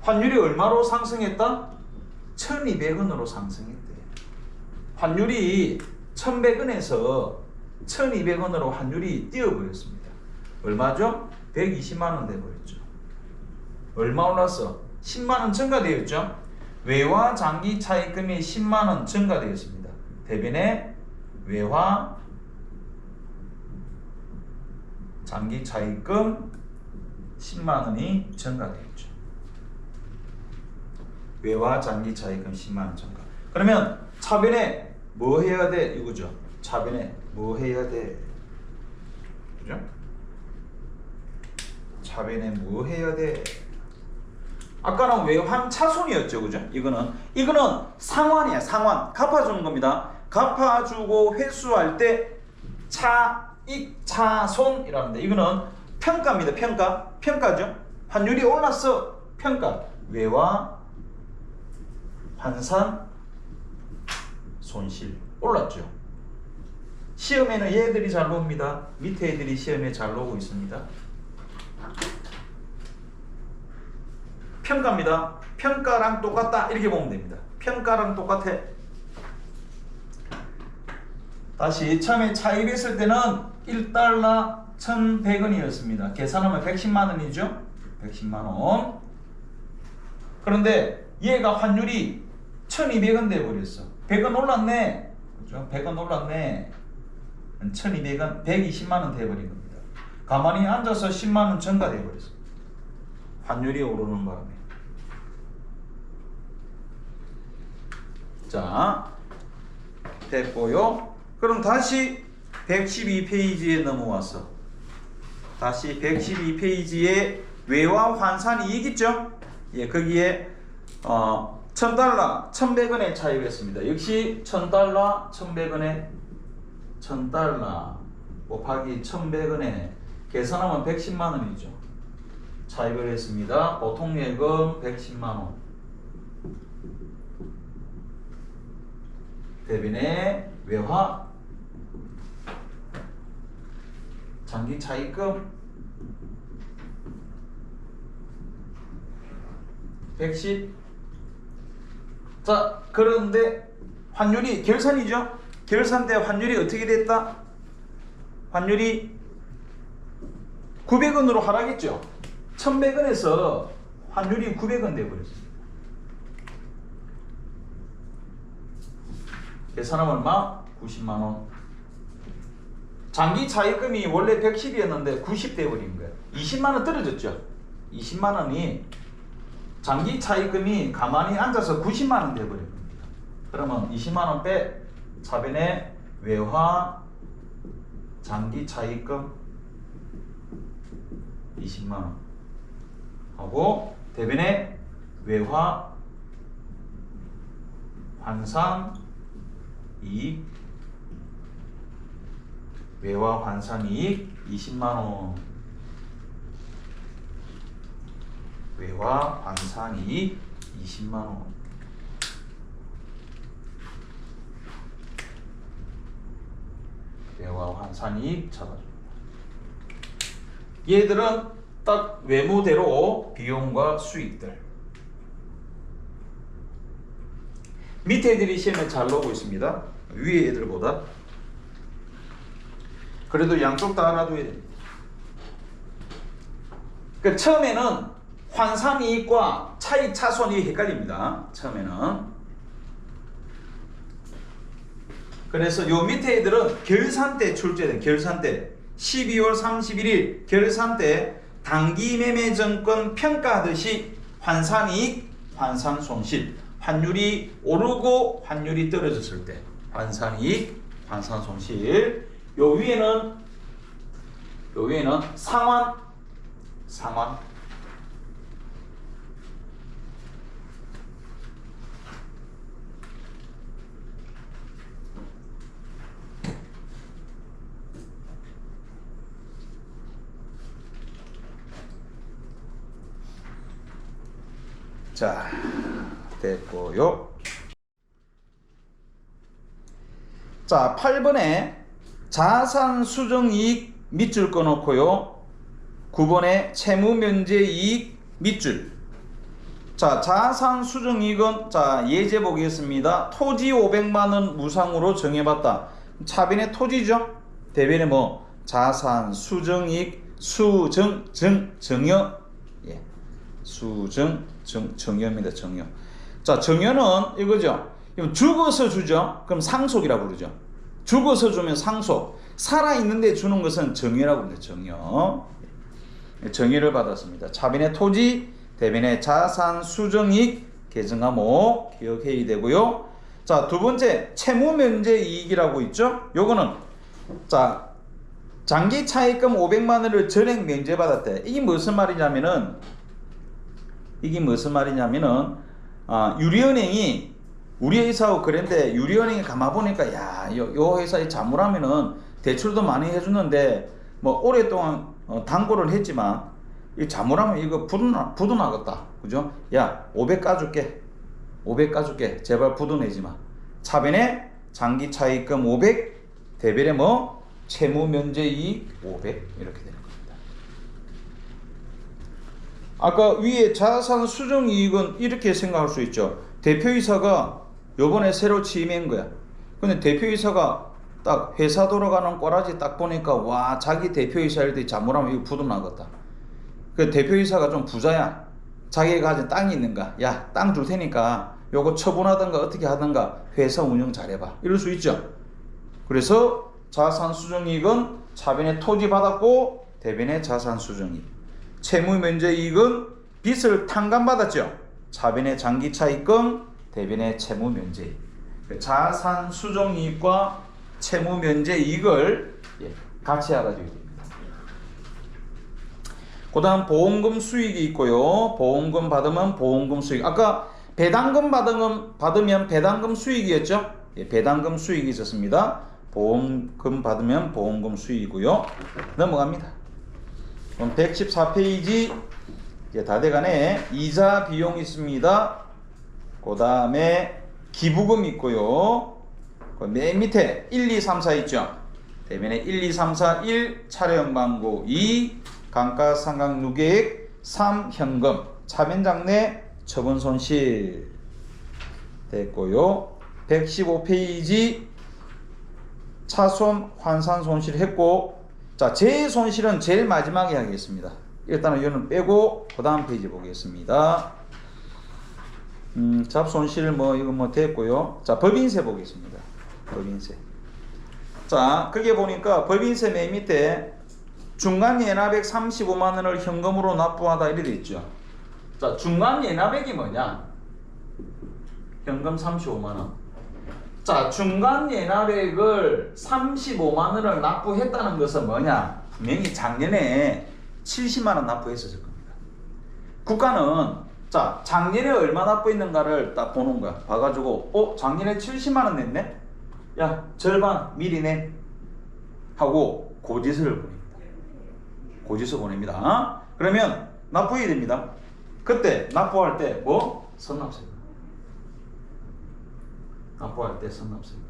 Speaker 1: 환율이 얼마로 상승했다? 1200원으로 상승했대. 환율이 1100원에서 1200원으로 환율이 뛰어버렸습니다. 얼마죠? 120만원 돼버렸죠. 얼마 올랐어? 10만원 증가되었죠. 외화 장기 차익금이 10만원 증가되었습니다. 대변에 외화 장기 차익금 10만원이 증가되었죠. 외화 장기 차익금 10만원 증가. 그러면 차변에 뭐 해야 돼? 이거죠. 차변에 뭐 해야 돼? 그죠? 차변에 뭐 해야 돼? 아까는 외환 차손이었죠. 그죠? 이거는 상환이야. 상환. 갚아주는 겁니다. 갚아주고 회수할 때 차익 차손이라는데 이거는 평가입니다. 평가. 평가죠. 환율이 올랐어. 평가. 외화 환산 손실 올랐죠. 시험에는 얘들이 잘 봅니다. 밑에 애들이 시험에 잘 나오고 있습니다. 평가입니다. 평가랑 똑같다 이렇게 보면 됩니다. 평가랑 똑같아. 다시 처음에 차입했을 때는 1달러 1100원이었습니다. 계산하면 110만원이죠. 110만원. 그런데 얘가 환율이 1200원 돼버렸어. 100원 올랐네. 그죠? 100원 올랐네. 1200원, 120만원 돼버린 겁니다. 가만히 앉아서 10만원 증가돼버렸어. 환율이 오르는 바람에. 자, 됐고요. 그럼 다시 112페이지에 넘어와서 다시 112페이지에 외화 환산 이익 있죠? 예, 거기에 1000달러 1100원에 차입했습니다. 역시 1000달러 1100원에 1000달러 곱하기 1100원에 계산하면 110만원이죠. 차입을 했습니다. 보통 예금 110만원. 대변에 외화 장기 차입금 110. 자, 그런데 환율이 결산이죠. 결산 때 환율이 어떻게 됐다? 환율이 900원으로 하락했죠. 1100원에서 환율이 900원 돼버렸습니다. 계산하면 얼마? 90만원. 장기 차입금이 원래 110이었는데 90 돼버린 거예요. 20만원 떨어졌죠. 20만원이 장기 차입금이 가만히 앉아서 90만원 돼버린 겁니다. 그러면 20만원 빼 차변에 외화 장기 차입금 20만원 하고 대변에 외화 환산 이익 외화 환산 이익 20만원 외화 환산 이익 20만원 외화 환산 이익 잡아줍니다. 얘들은 딱 외모대로 비용과 수익들. 밑에 애들이 시험에 잘 나오고 있습니다. 위에 애들보다. 그래도 양쪽 다 알아둬야 됩니다. 그러니까 처음에는 환산이익과 차익차손이 헷갈립니다. 처음에는. 그래서 요 밑에 애들은 결산 때 출제된 결산 때 12월 31일 결산 때 단기매매증권 평가하듯이 환산이익, 환산손실 환율이 오르고 환율이 떨어졌을 때 환산이익, 환산손실 요 위에는 요 위에는 상환. 자, 됐고요. 자, 8번에 자산 수정이익 밑줄 꺼놓고요. 9번에 채무면제이익 밑줄. 자, 자산 수정이익은 자 예제 보겠습니다. 토지 500만원 무상으로 정해봤다. 차변에 토지죠. 대변에 뭐 자산 수정이익 정여. 예, 정여입니다. 정여. 자, 정여는 이거죠. 죽어서 주죠. 그럼 상속이라고 부르죠. 죽어서 주면 상속. 살아있는데 주는 것은 정여라고 합니다. 정여. 정여를 받았습니다. 차변의 토지, 대변의 자산 수정이익 계정과목 기억해야 되고요. 자, 두 번째 채무면제 이익이라고 있죠. 요거는 자 장기 차입금 500만 원을 전액 면제받았대. 이게 무슨 말이냐면은 유리은행이 우리 회사하고 그랬는데 유리은행이 가만보니까 요 회사에 자물하면은 대출도 많이 해주는데 뭐 오랫동안 당고를 했지만 이 자물하면 이거 부도나겠다. 그죠? 야 500 까줄게. 500 까줄게. 제발 부도내지마. 차변에 장기 차입금 500 대변에 뭐 채무면제이익 500 이렇게 되는 겁니다. 아까 위에 자산 수정이익은 이렇게 생각할 수 있죠. 대표이사가 요번에 새로 취임한 거야. 근데 대표이사가 딱 회사 돌아가는 꼬라지 딱 보니까 와 자기 대표이사일 때 자물하면 이거 부도나겠다. 그 대표이사가 좀 부자야. 자기가 가진 땅이 있는가. 야 땅 줄 테니까 요거 처분하든가 어떻게 하든가 회사 운영 잘해봐. 이럴 수 있죠. 그래서 자산 수정이익은 차변에 토지 받았고 대변에 자산 수정이익. 채무면제이익은 빚을 탕감받았죠. 차변에 장기 차입금 대변에 채무면제이익. 자산 수정이익과 채무면제이익을 같이 알아줘야 됩니다. 그 다음 보험금 수익이 있고요. 보험금 받으면 보험금 수익. 아까 배당금 받으면 배당금 수익이었죠. 배당금 수익이 있었습니다. 보험금 받으면 보험금 수익이고요. 넘어갑니다. 그럼 114페이지 다 돼가네. 이자 비용 있습니다. 그 다음에 기부금 있고요. 맨 밑에 1, 2, 3, 4 있죠. 대변에 1, 2, 3, 4, 1 차량 방고 2 감가상각누계액 3 현금 차변장래 처분 손실 됐고요. 115페이지 차손 환산 손실 했고, 자 재손실은 제일 마지막에 하겠습니다. 일단은 이거는 빼고 그 다음 페이지 보겠습니다. 잡손실 이거 됐고요. 자 법인세 보겠습니다. 법인세. 자 그게 보니까 법인세 맨 밑에 중간예납액 35만원을 현금으로 납부하다 이렇게 있죠. 자 중간예납액이 뭐냐? 현금 35만원. 자 중간예납액을 35만원을 납부했다는 것은 뭐냐? 분명히 작년에 70만원 납부했었을 겁니다. 국가는 자 작년에 얼마 납부했는가를 딱 보는 거야. 봐가지고 작년에 70만원 냈네? 야 절반 미리 내 하고 고지서를 보냅니다. 고지서 보냅니다. 그러면 납부해야 됩니다. 그때 납부할 때 선납세금. 납부할 때 선납세금.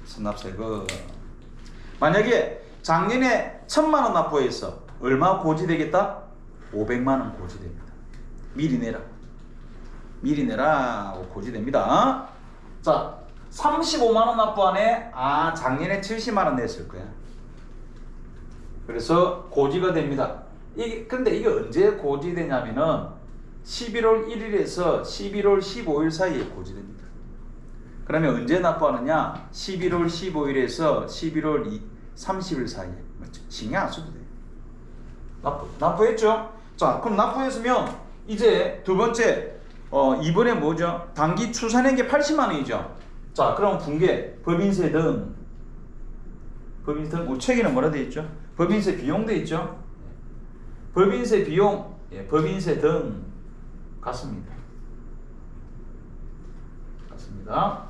Speaker 1: 선납세금. 만약에 작년에 1000만원 납부했어. 얼마 고지되겠다? 500만원 고지됩니다. 미리 내라. 미리 내라고 고지됩니다. 자 35만원 납부하네. 작년에 70만원 냈을 거야. 그래서 고지가 됩니다. 근데 이게 언제 고지되냐면은 11월 1일에서 11월 15일 사이에 고지됩니다. 그러면 언제 납부하느냐? 11월 15일에서 11월 30일 사이에. 신경 안 써도 돼요. 납부했죠? 자, 그럼 납부했으면 이제 두 번째 이번에 뭐죠? 단기 추산액이 80만원이죠. 자, 그럼 분계, 법인세 등 법인세 등 책에는 뭐라 돼 있죠? 법인세 비용 돼 있죠? 법인세 비용, 법인세 등 같습니다. 같습니다.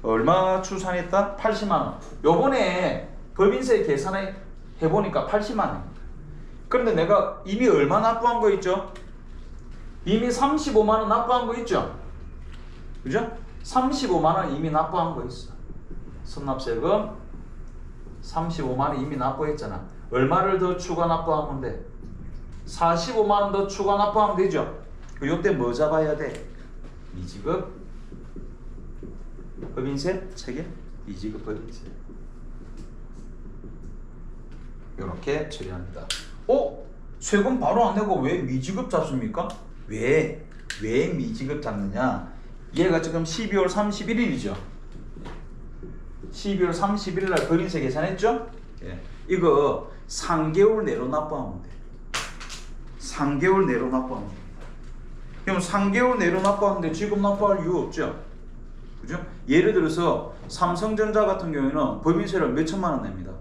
Speaker 1: 얼마 추산했다? 80만 원. 요번에 법인세 계산해 보니까 80만 원입니다. 그런데 내가 이미 얼마 납부한 거 있죠? 이미 35만 원 납부한 거 있죠? 그죠? 35만 원 이미 납부한 거 있어. 선납세금 35만 원 이미 납부했잖아. 얼마를 더 추가 납부하면 돼? 45만 원 더 추가 납부하면 되죠? 요때 뭐 잡아야 돼? 미지급 법인세 체계, 미지급 법인세. 이렇게 처리합니다. 세금 바로 안 내고 왜 미지급 잡습니까? 왜 미지급 잡느냐? 얘가 지금 12월 31일이죠. 12월 31일 날 법인세 계산했죠? 이거 3개월 내로 납부하면 돼. 3개월 내로 납부하면 됩니다. 그럼 3개월 내로 납부하는데 지금 납부할 이유 없죠? 그죠? 예를 들어서 삼성전자 같은 경우에는 법인세를 몇 천만 원 냅니다.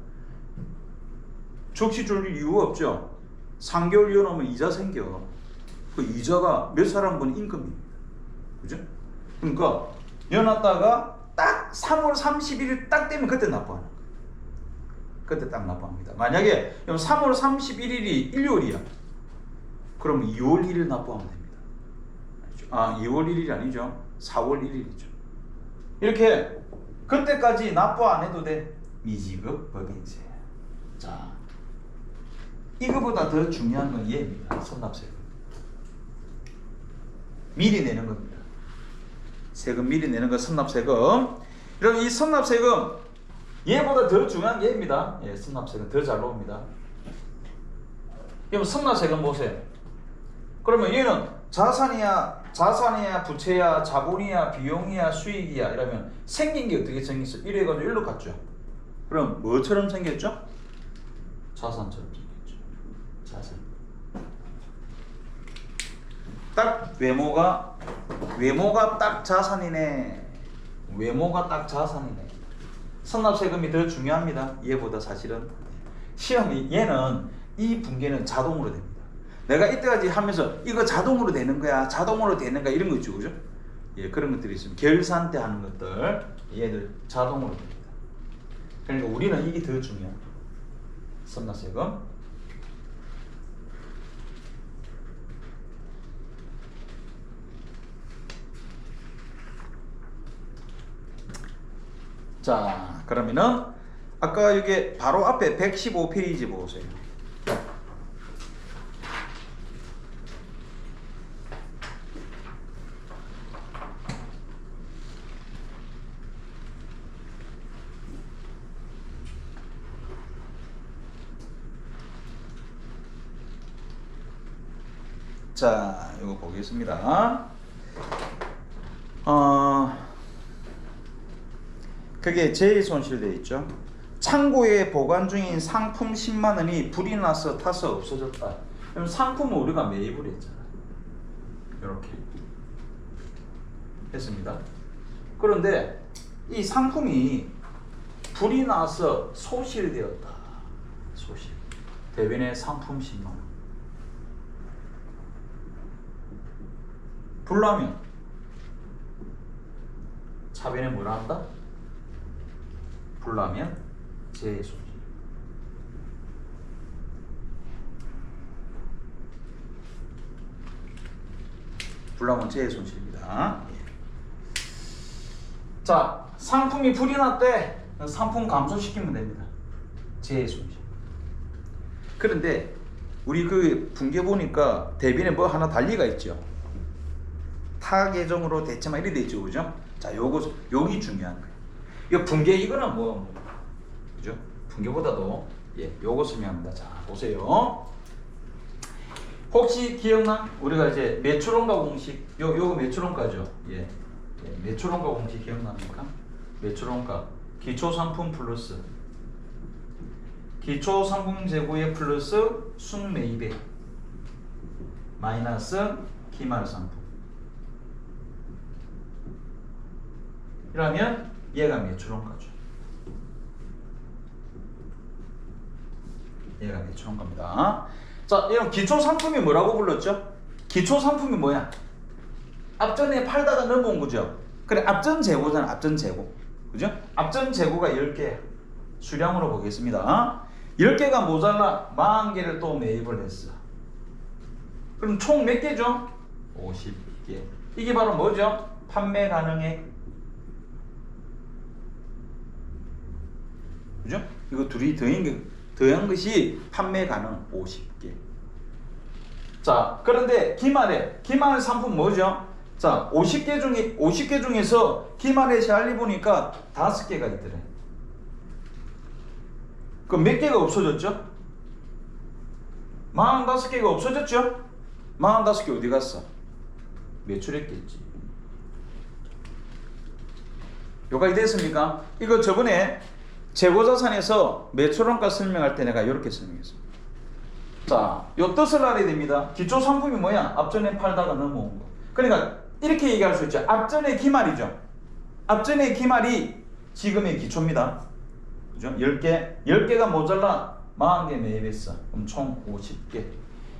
Speaker 1: 적시 줄 이유 없죠? 3개월 이어놓으면 이자 생겨. 그 이자가 몇 사람분 임금입니다. 그죠? 그러니까 여놨다가 딱 3월 31일 딱 되면 그때 납부하는 거예요. 그때 딱 납부합니다. 만약에 3월 31일이 일요일이야. 그럼 2월 1일 납부하면 됩니다. 2월 1일이 아니죠. 4월 1일이죠. 이렇게 그때까지 납부 안 해도 돼. 미지급 법인세. 자, 이거보다 더 중요한 건 얘입니다. 선납세금. 미리 내는 겁니다. 세금 미리 내는 거 선납세금. 그럼 이 선납세금 얘보다 더 중요한 게 얘입니다. 선납세금 더 잘 나옵니다. 그럼 선납세금 보세요. 그러면 얘는 자산이야, 부채야, 자본이야, 비용이야, 수익이야 이러면 생긴 게 어떻게 생겼어? 이래가지고 일로 갔죠. 그럼 뭐처럼 생겼죠? 자산처럼 생겼죠. 자산. 딱 외모가 딱 자산이네. 외모가 딱 자산이네. 선납세금이 더 중요합니다. 얘보다 사실은. 시험이 얘는 이 분계는 자동으로 됩니다. 내가 이때까지 하면서 이거 자동으로 되는 거야, 자동으로 되는 거야 이런 거 있죠, 그죠? 그런 것들이 있으면 결산 때 하는 것들 얘들 자동으로 됩니다. 그러니까 우리는 이게 더 중요한 거예요. 선납세금. 자, 그러면은 아까 이게 바로 앞에 115페이지 보세요. 자, 이거 보겠습니다. 그게 제일 손실돼 있죠. 창고에 보관 중인 상품 10만 원이 불이 나서 타서 없어졌다. 그럼 상품은 우리가 매입을 했잖아. 이렇게 했습니다. 그런데 이 상품이 불이 나서 소실되었다. 소실. 대변에 상품 10만 원. 불나면 차변에 뭐라 한다? 불나면 재손실. 불나면 재손실입니다. 자, 상품이 불이 났대. 상품 감소시키면 됩니다. 재손실. 그런데 우리 그 분계 보니까 대변에 뭐 하나 달리가 있죠. 타 계정으로 대체만 이렇게 돼 있죠, 그죠? 자, 여기 중요한 거예요. 이 분계 이거는 그죠? 분계보다도 요거 설명합니다. 자, 보세요. 혹시 기억나? 우리가 이제 매출원가 공식, 요거 매출원가죠. 매출원가 공식 기억납니까? 매출원가 기초상품 플러스 기초상품 재고에 플러스 순매입액 마이너스 기말상품. 이러면 얘가 매출원가죠. 얘가 매출원가입니다. 자, 이런 기초 상품이 뭐라고 불렀죠? 기초 상품이 뭐야? 앞전에 팔다가 넘어온 거죠. 그래, 앞전 재고잖아. 앞전 재고. 그죠? 앞전 재고가 10개. 수량으로 보겠습니다. 10개가 모자라 40개를 또 매입을 했어. 그럼 총 몇 개죠? 50개. 이게 바로 뭐죠? 판매 가능액. 그죠? 이거 둘이 더한 것이 판매 가능 50개. 자, 그런데 기말 상품 뭐죠? 자, 50개 중에서 기말에 샬리 보니까 5개가 있더래. 그럼 몇 개가 없어졌죠? 45개가 없어졌죠? 45개 어디 갔어? 매출했겠지. 요까지 됐습니까? 이거 저번에 재고자산에서 매출원가 설명할 때 내가 이렇게 설명했습니다. 자, 요 뜻을 알아야 됩니다. 기초 상품이 뭐야? 앞전에 팔다가 넘어온 거. 그러니까 이렇게 얘기할 수 있죠. 앞전의 기말이죠. 앞전의 기말이 지금의 기초입니다. 그죠? 10개가 모자라 40개 매입했어. 그럼 총 50개.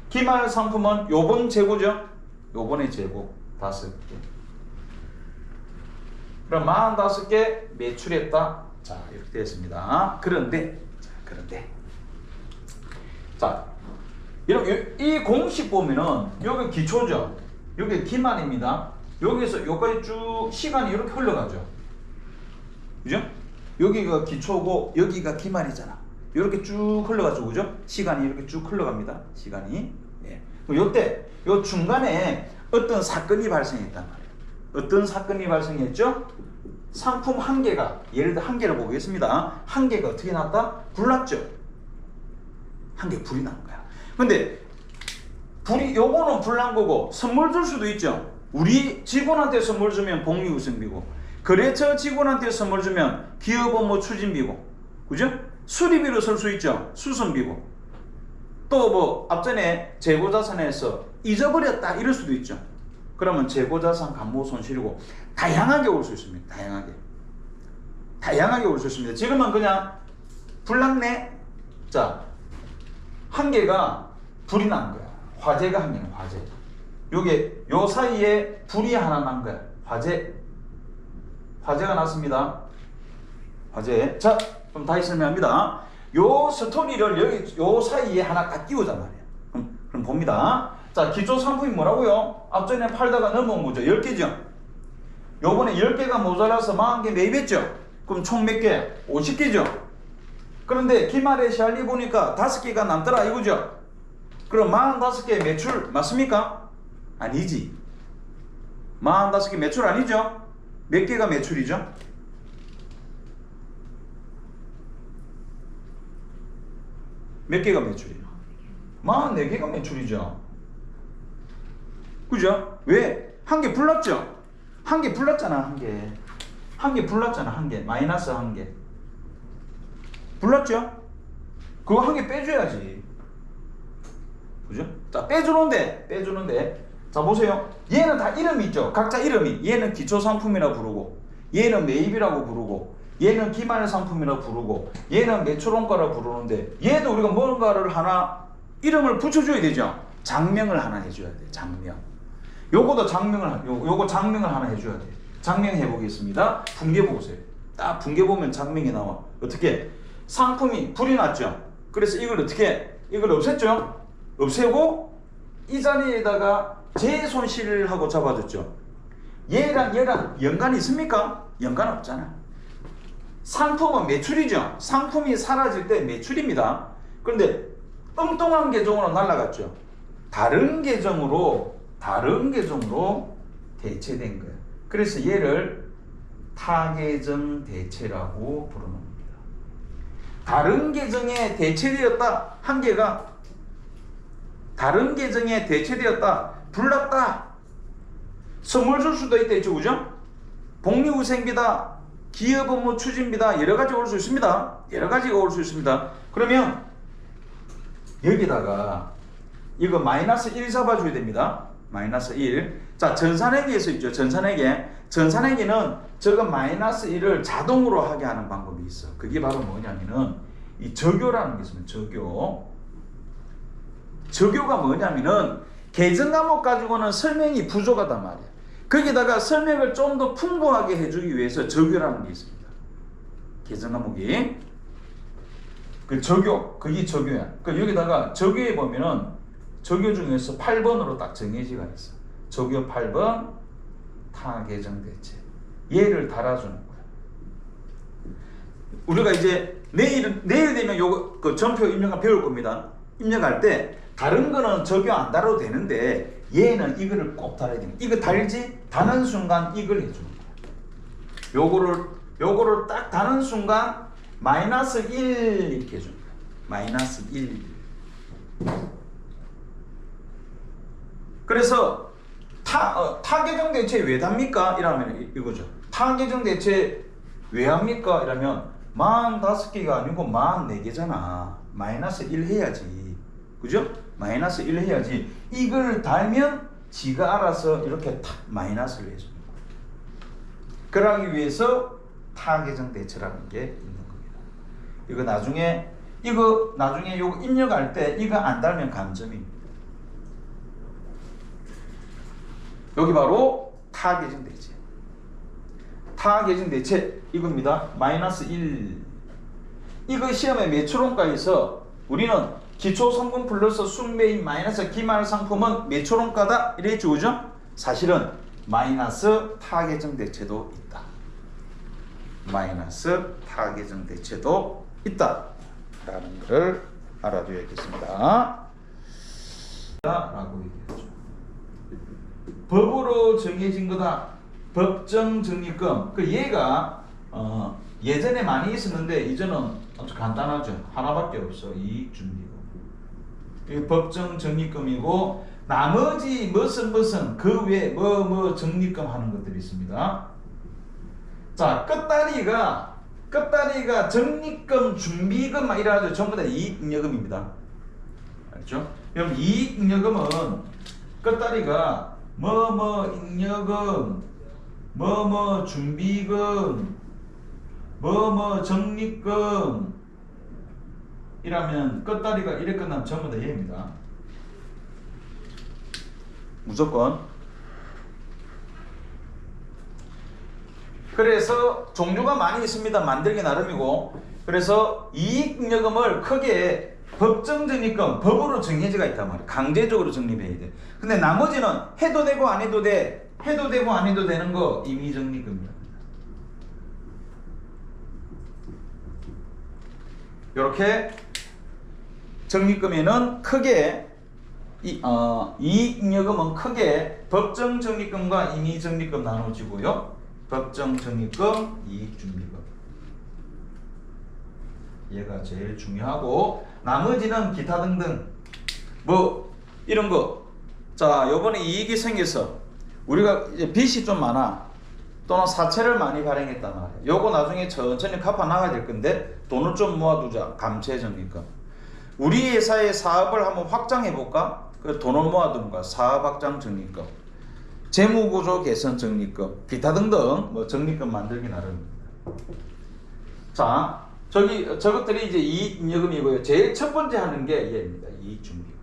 Speaker 1: 기말 상품은 요번 재고죠. 요번의 재고 5개. 그럼 45개 매출했다. 자, 이렇게 되었습니다. 그런데 자, 이렇게 이 공식 보면은 여기 기초죠. 여기 기말입니다. 여기서 여기까지 쭉 시간이 이렇게 흘러가죠. 그죠? 여기가 기초고 여기가 기말이잖아. 이렇게 쭉 흘러가죠. 그죠? 시간이 이렇게 쭉 흘러갑니다. 시간이. 예. 요때 요 중간에 어떤 사건이 발생했단 말이에요. 어떤 사건이 발생했죠? 상품 한 개가, 예를 들어 한 개를 보겠습니다. 한 개가 어떻게 났다? 불났죠. 한 개 불이 난 거야. 근데 요거는 불난 거고 선물 줄 수도 있죠. 우리 직원한테 선물 주면 복리후생비고, 거래처 직원한테 선물 주면 기업업무 추진비고, 그죠? 수리비로 쓸 수 있죠. 수선비고. 또 뭐 앞전에 재고자산에서 잊어버렸다 이럴 수도 있죠. 그러면 재고자산 감모 손실이고, 다양하게 올 수 있습니다. 다양하게 올 수 있습니다. 지금은 그냥 불났네. 자, 한 개가 불이 난 거야. 화재가 한 개는 화재. 요게 요 사이에 불이 하나 난 거야. 화재가 났습니다. 화재. 자, 그럼 다시 설명합니다. 요 스토리를 여기 요 사이에 하나 딱 끼우자 말이야. 그럼 봅니다. 자, 기초 상품이 뭐라고요? 앞전에 팔다가 넘어온 거죠. 10개죠. 요번에 10개가 모자라서 40개 매입했죠. 그럼 총 몇 개? 50개죠. 그런데 기말에 샬리 보니까 5개가 남더라 이거죠. 그럼 45개 매출 맞습니까? 아니지. 45개 매출 아니죠. 몇 개가 매출이죠? 몇 개가 매출이에요? 44개가 매출이죠. 그죠? 왜? 한 개 불났죠? 한 개 불났잖아. 한 개 불났잖아. 한 개. 마이너스 한 개. 불났죠? 그거 한 개 빼줘야지. 그죠? 자, 빼주는데. 자, 보세요. 얘는 다 이름이 있죠. 각자 이름이. 얘는 기초상품이라고 부르고, 얘는 매입이라고 부르고, 얘는 기말 상품이라고 부르고, 얘는 매출원가라고 부르는데, 얘도 우리가 뭔가를 하나 이름을 붙여줘야 되죠. 장명을 하나 해줘야 돼. 장명. 요거 장명을 하나 해줘야 돼. 장명 해보겠습니다. 분계 보세요. 딱 분계 보면 장명이 나와. 어떻게? 상품이 불이 났죠. 그래서 이걸 어떻게? 이걸 없앴죠. 없애고 이 자리에다가 재손실하고 잡아줬죠. 얘랑 연관이 있습니까? 연관 없잖아. 상품은 매출이죠. 상품이 사라질 때 매출입니다. 그런데 엉뚱한 계정으로 날아갔죠. 다른 계정으로 대체된 거예요. 그래서 얘를 타계정 대체라고 부르는 겁니다. 다른 계정에 대체되었다. 한 개가 다른 계정에 대체되었다. 불났다. 선물 줄 수도 있다 했죠. 그죠? 복리후생비다. 기업업무 추진비다. 여러 가지가 올 수 있습니다. 그러면 여기다가 이거 마이너스 1 잡아줘야 됩니다. 마이너스 1. 자, 전산회계에서 있죠. 전산회계는 저거 마이너스 1을 자동으로 하게 하는 방법이 있어. 그게 바로 뭐냐면은 이 적요라는 게 있습니다. 적요. 적요가 뭐냐면은 계정 과목 가지고는 설명이 부족하단 말이야. 거기다가 설명을 좀 더 풍부하게 해주기 위해서 적요라는 게 있습니다. 계정 과목이 그 적요, 그게 적요야. 그 여기다가 적요에 보면은 적요 중에서 8번으로 딱 정해지가 있어. 적요 8번 타계정 대체. 얘를 달아주는 거야. 우리가 이제 내일 되면 요거 그 전표 입력을 배울 겁니다. 입력할 때 다른 거는 적요 안 달아도 되는데 얘는 이거를 꼭 달아야 됩니다. 이거 달지 다는 순간 이걸 해주는 거야. 요거를 딱 다는 순간 마이너스 1 이렇게 해주는 거야. 마이너스 1. 그래서 타계정 대체 왜 답니까? 이러면 이거죠. 타계정 대체 왜 합니까? 이러면 45개가 아니고 44개잖아. 마이너스 1 해야지. 그죠? 마이너스 1 해야지. 이걸 달면 지가 알아서 이렇게 탁 마이너스를 해줍니다. 그러기 위해서 타계정 대체라는 게 있는 겁니다. 이거 나중에 요거 입력할 때 이거 안 달면 감점입니다. 여기 바로 타계정 대체. 타계정 대체 이겁니다. 마이너스 1. 이거 시험에 매출원가에서 우리는 기초 성분 플러스 순매입 마이너스 기말 상품은 매출원가다 이랬죠, 그죠? 사실은 마이너스 타계정 대체도 있다. 마이너스 타계정 대체도 있다. 라는 것을 알아둬야겠습니다. 라고 얘기했죠. 법으로 정해진 거다. 법정 적립금. 그 얘가 예전에 많이 있었는데 이제는 아주 간단하죠. 하나밖에 없어. 이익준비금. 이 법정 적립금이고 나머지 무슨 그 외에 뭐 적립금 하는 것들이 있습니다. 자, 끝다리가 적립금, 준비금 막 이래가지고 전부 다 이익잉여금입니다. 알죠? 그럼 이익잉여금은 끝다리가 잉여금, 준비금, 적립금 이라면 끝다리가 이래 끝나면 전부 다 얘입니다. 무조건. 그래서 종류가 많이 있습니다. 만들기 나름이고. 그래서 이익잉여금을 크게 법정적립금, 법으로 정해지가 있단 말이에요. 강제적으로 적립해야 돼. 근데 나머지는 해도 되고 안 해도 돼. 해도 되고 안 해도 되는 거 임의적립금이랍니다. 이렇게 적립금에는 크게 이익잉여금은 크게 법정적립금과 임의적립금 나눠지고요. 법정적립금, 이익준비금. 얘가 제일 중요하고 나머지는 기타 등등 뭐 이런 거. 자, 요번에 이익이 생겨서 우리가 이제 빚이 좀 많아 또는 사채를 많이 발행했단 말이야. 요거 나중에 천천히 갚아 나가야 될 건데 돈을 좀 모아두자. 감채적립금. 우리 회사의 사업을 한번 확장해 볼까? 그 돈을 모아두는 거야. 사업 확장 적립금, 재무구조 개선 적립금, 기타 등등 뭐 적립금 만들기 나름입니다. 자, 저것들이 이제 이익잉여금이고요. 제일 첫 번째 하는 게 얘입니다. 이익준비금.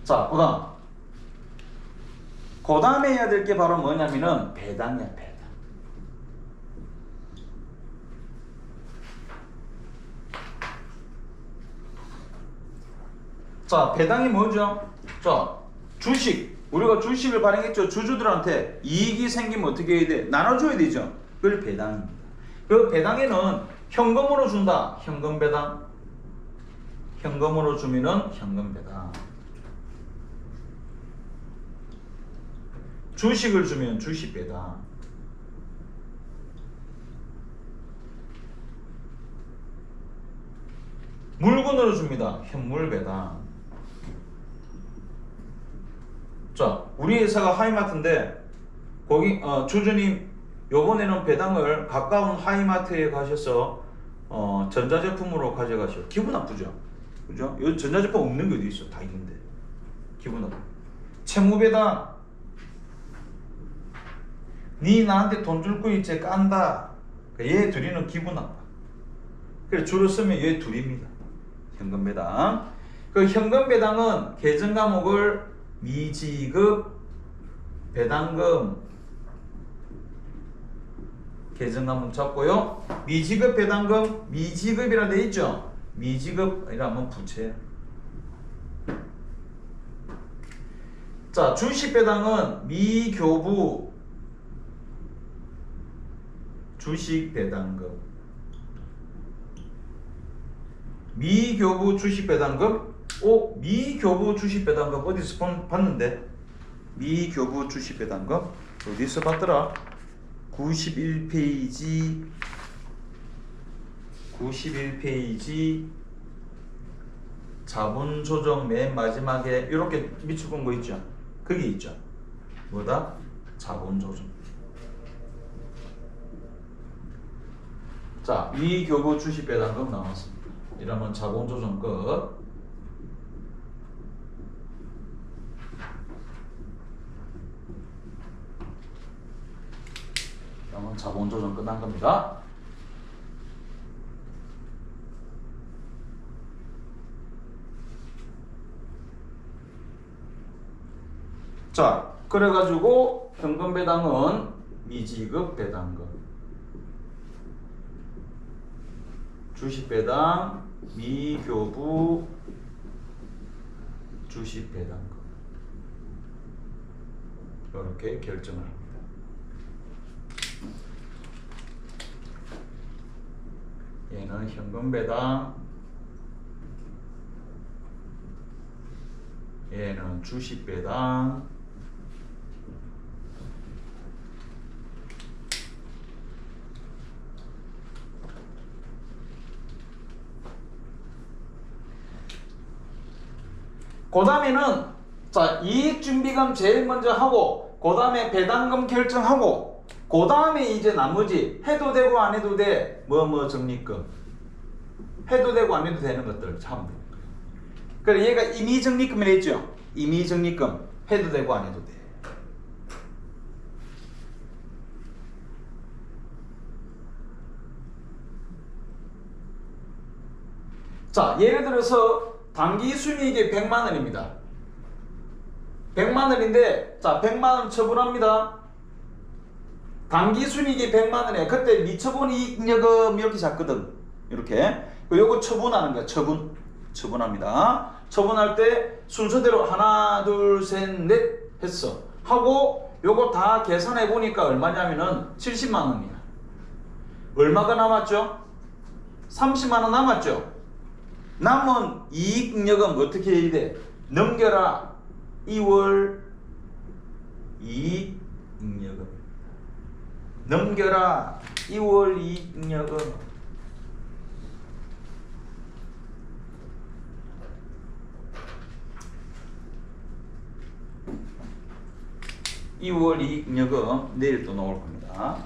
Speaker 1: 자, 그 다음에 해야 될 게 바로 뭐냐면은 배당이야, 배당. 자, 배당이 뭐죠? 자, 주식. 우리가 주식을 발행했죠. 주주들한테 이익이 생기면 어떻게 해야 돼? 나눠줘야 되죠. 그걸 배당입니다. 그 배당에는 현금으로 준다. 현금 배당. 현금으로 주면은 현금 배당. 주식을 주면 주식 배당. 물건으로 줍니다. 현물 배당. 자, 우리 회사가 하이마트인데 거기 주주님 요번에는 배당을 가까운 하이마트에 가셔서 전자제품으로 가져가시오. 기분 나쁘죠? 그죠? 요 전자제품 없는 게 어디 있어? 다 있는데 기분 나쁘. 채무배당 니 나한테 돈 줄 거 있지 깐다. 얘 둘이는 기분 나빠. 그래 줄을 쓰면 얘 둘입니다. 현금 배당. 그 현금 배당은 계정 과목을 미지급 배당금 계정 과목 잡고요. 미지급 배당금 미지급이라 돼 있죠. 미지급이라면 부채. 자, 주식 배당은 미교부 주식 배당금. 미교부 주식 배당금? 미교부 주식 배당금 어디서 봤는데? 미교부 주식 배당금 어디서 봤더라? 91페이지 자본 조정 맨 마지막에 이렇게 밑줄 거 있죠? 그게 있죠. 뭐다? 자본 조정. 자, 미교부 주식 배당금 나왔습니다. 이러면 자본 조정 끝. 그러면 자본 조정 끝난 겁니다. 자, 그래가지고 현금 배당은 미지급 배당금, 주식 배당 미교부 주식 배당금 이렇게 결정을 합니다. 얘는 현금 배당, 얘는 주식 배당, 그 다음에는 자 이익준비금 제일 먼저 하고 그 다음에 배당금 결정하고 그 다음에 이제 나머지 해도 되고 안 해도 돼 뭐 적립금 해도 되고 안 해도 되는 것들 참. 그래 얘가 임의적립금이라 했죠. 임의적립금 해도 되고 안 해도 돼. 자 예를 들어서 당기순이익이 100만원입니다. 100만원인데 자 100만원 처분합니다. 당기순이익이 100만원에 그때 미처분 이익여금 이렇게 잡거든. 이렇게 요거 처분하는 거야. 처분합니다. 처분할 때 순서대로 하나 둘 셋 넷 했어. 하고 요거 다 계산해 보니까 얼마냐면은 70만원이야. 얼마가 남았죠? 30만원 남았죠? 남은 이익여금 어떻게 해야 돼? 넘겨라. 2월 이익여금. 넘겨라. 2월 이익여금. (2월 이익여금) 내일 또 나올 겁니다.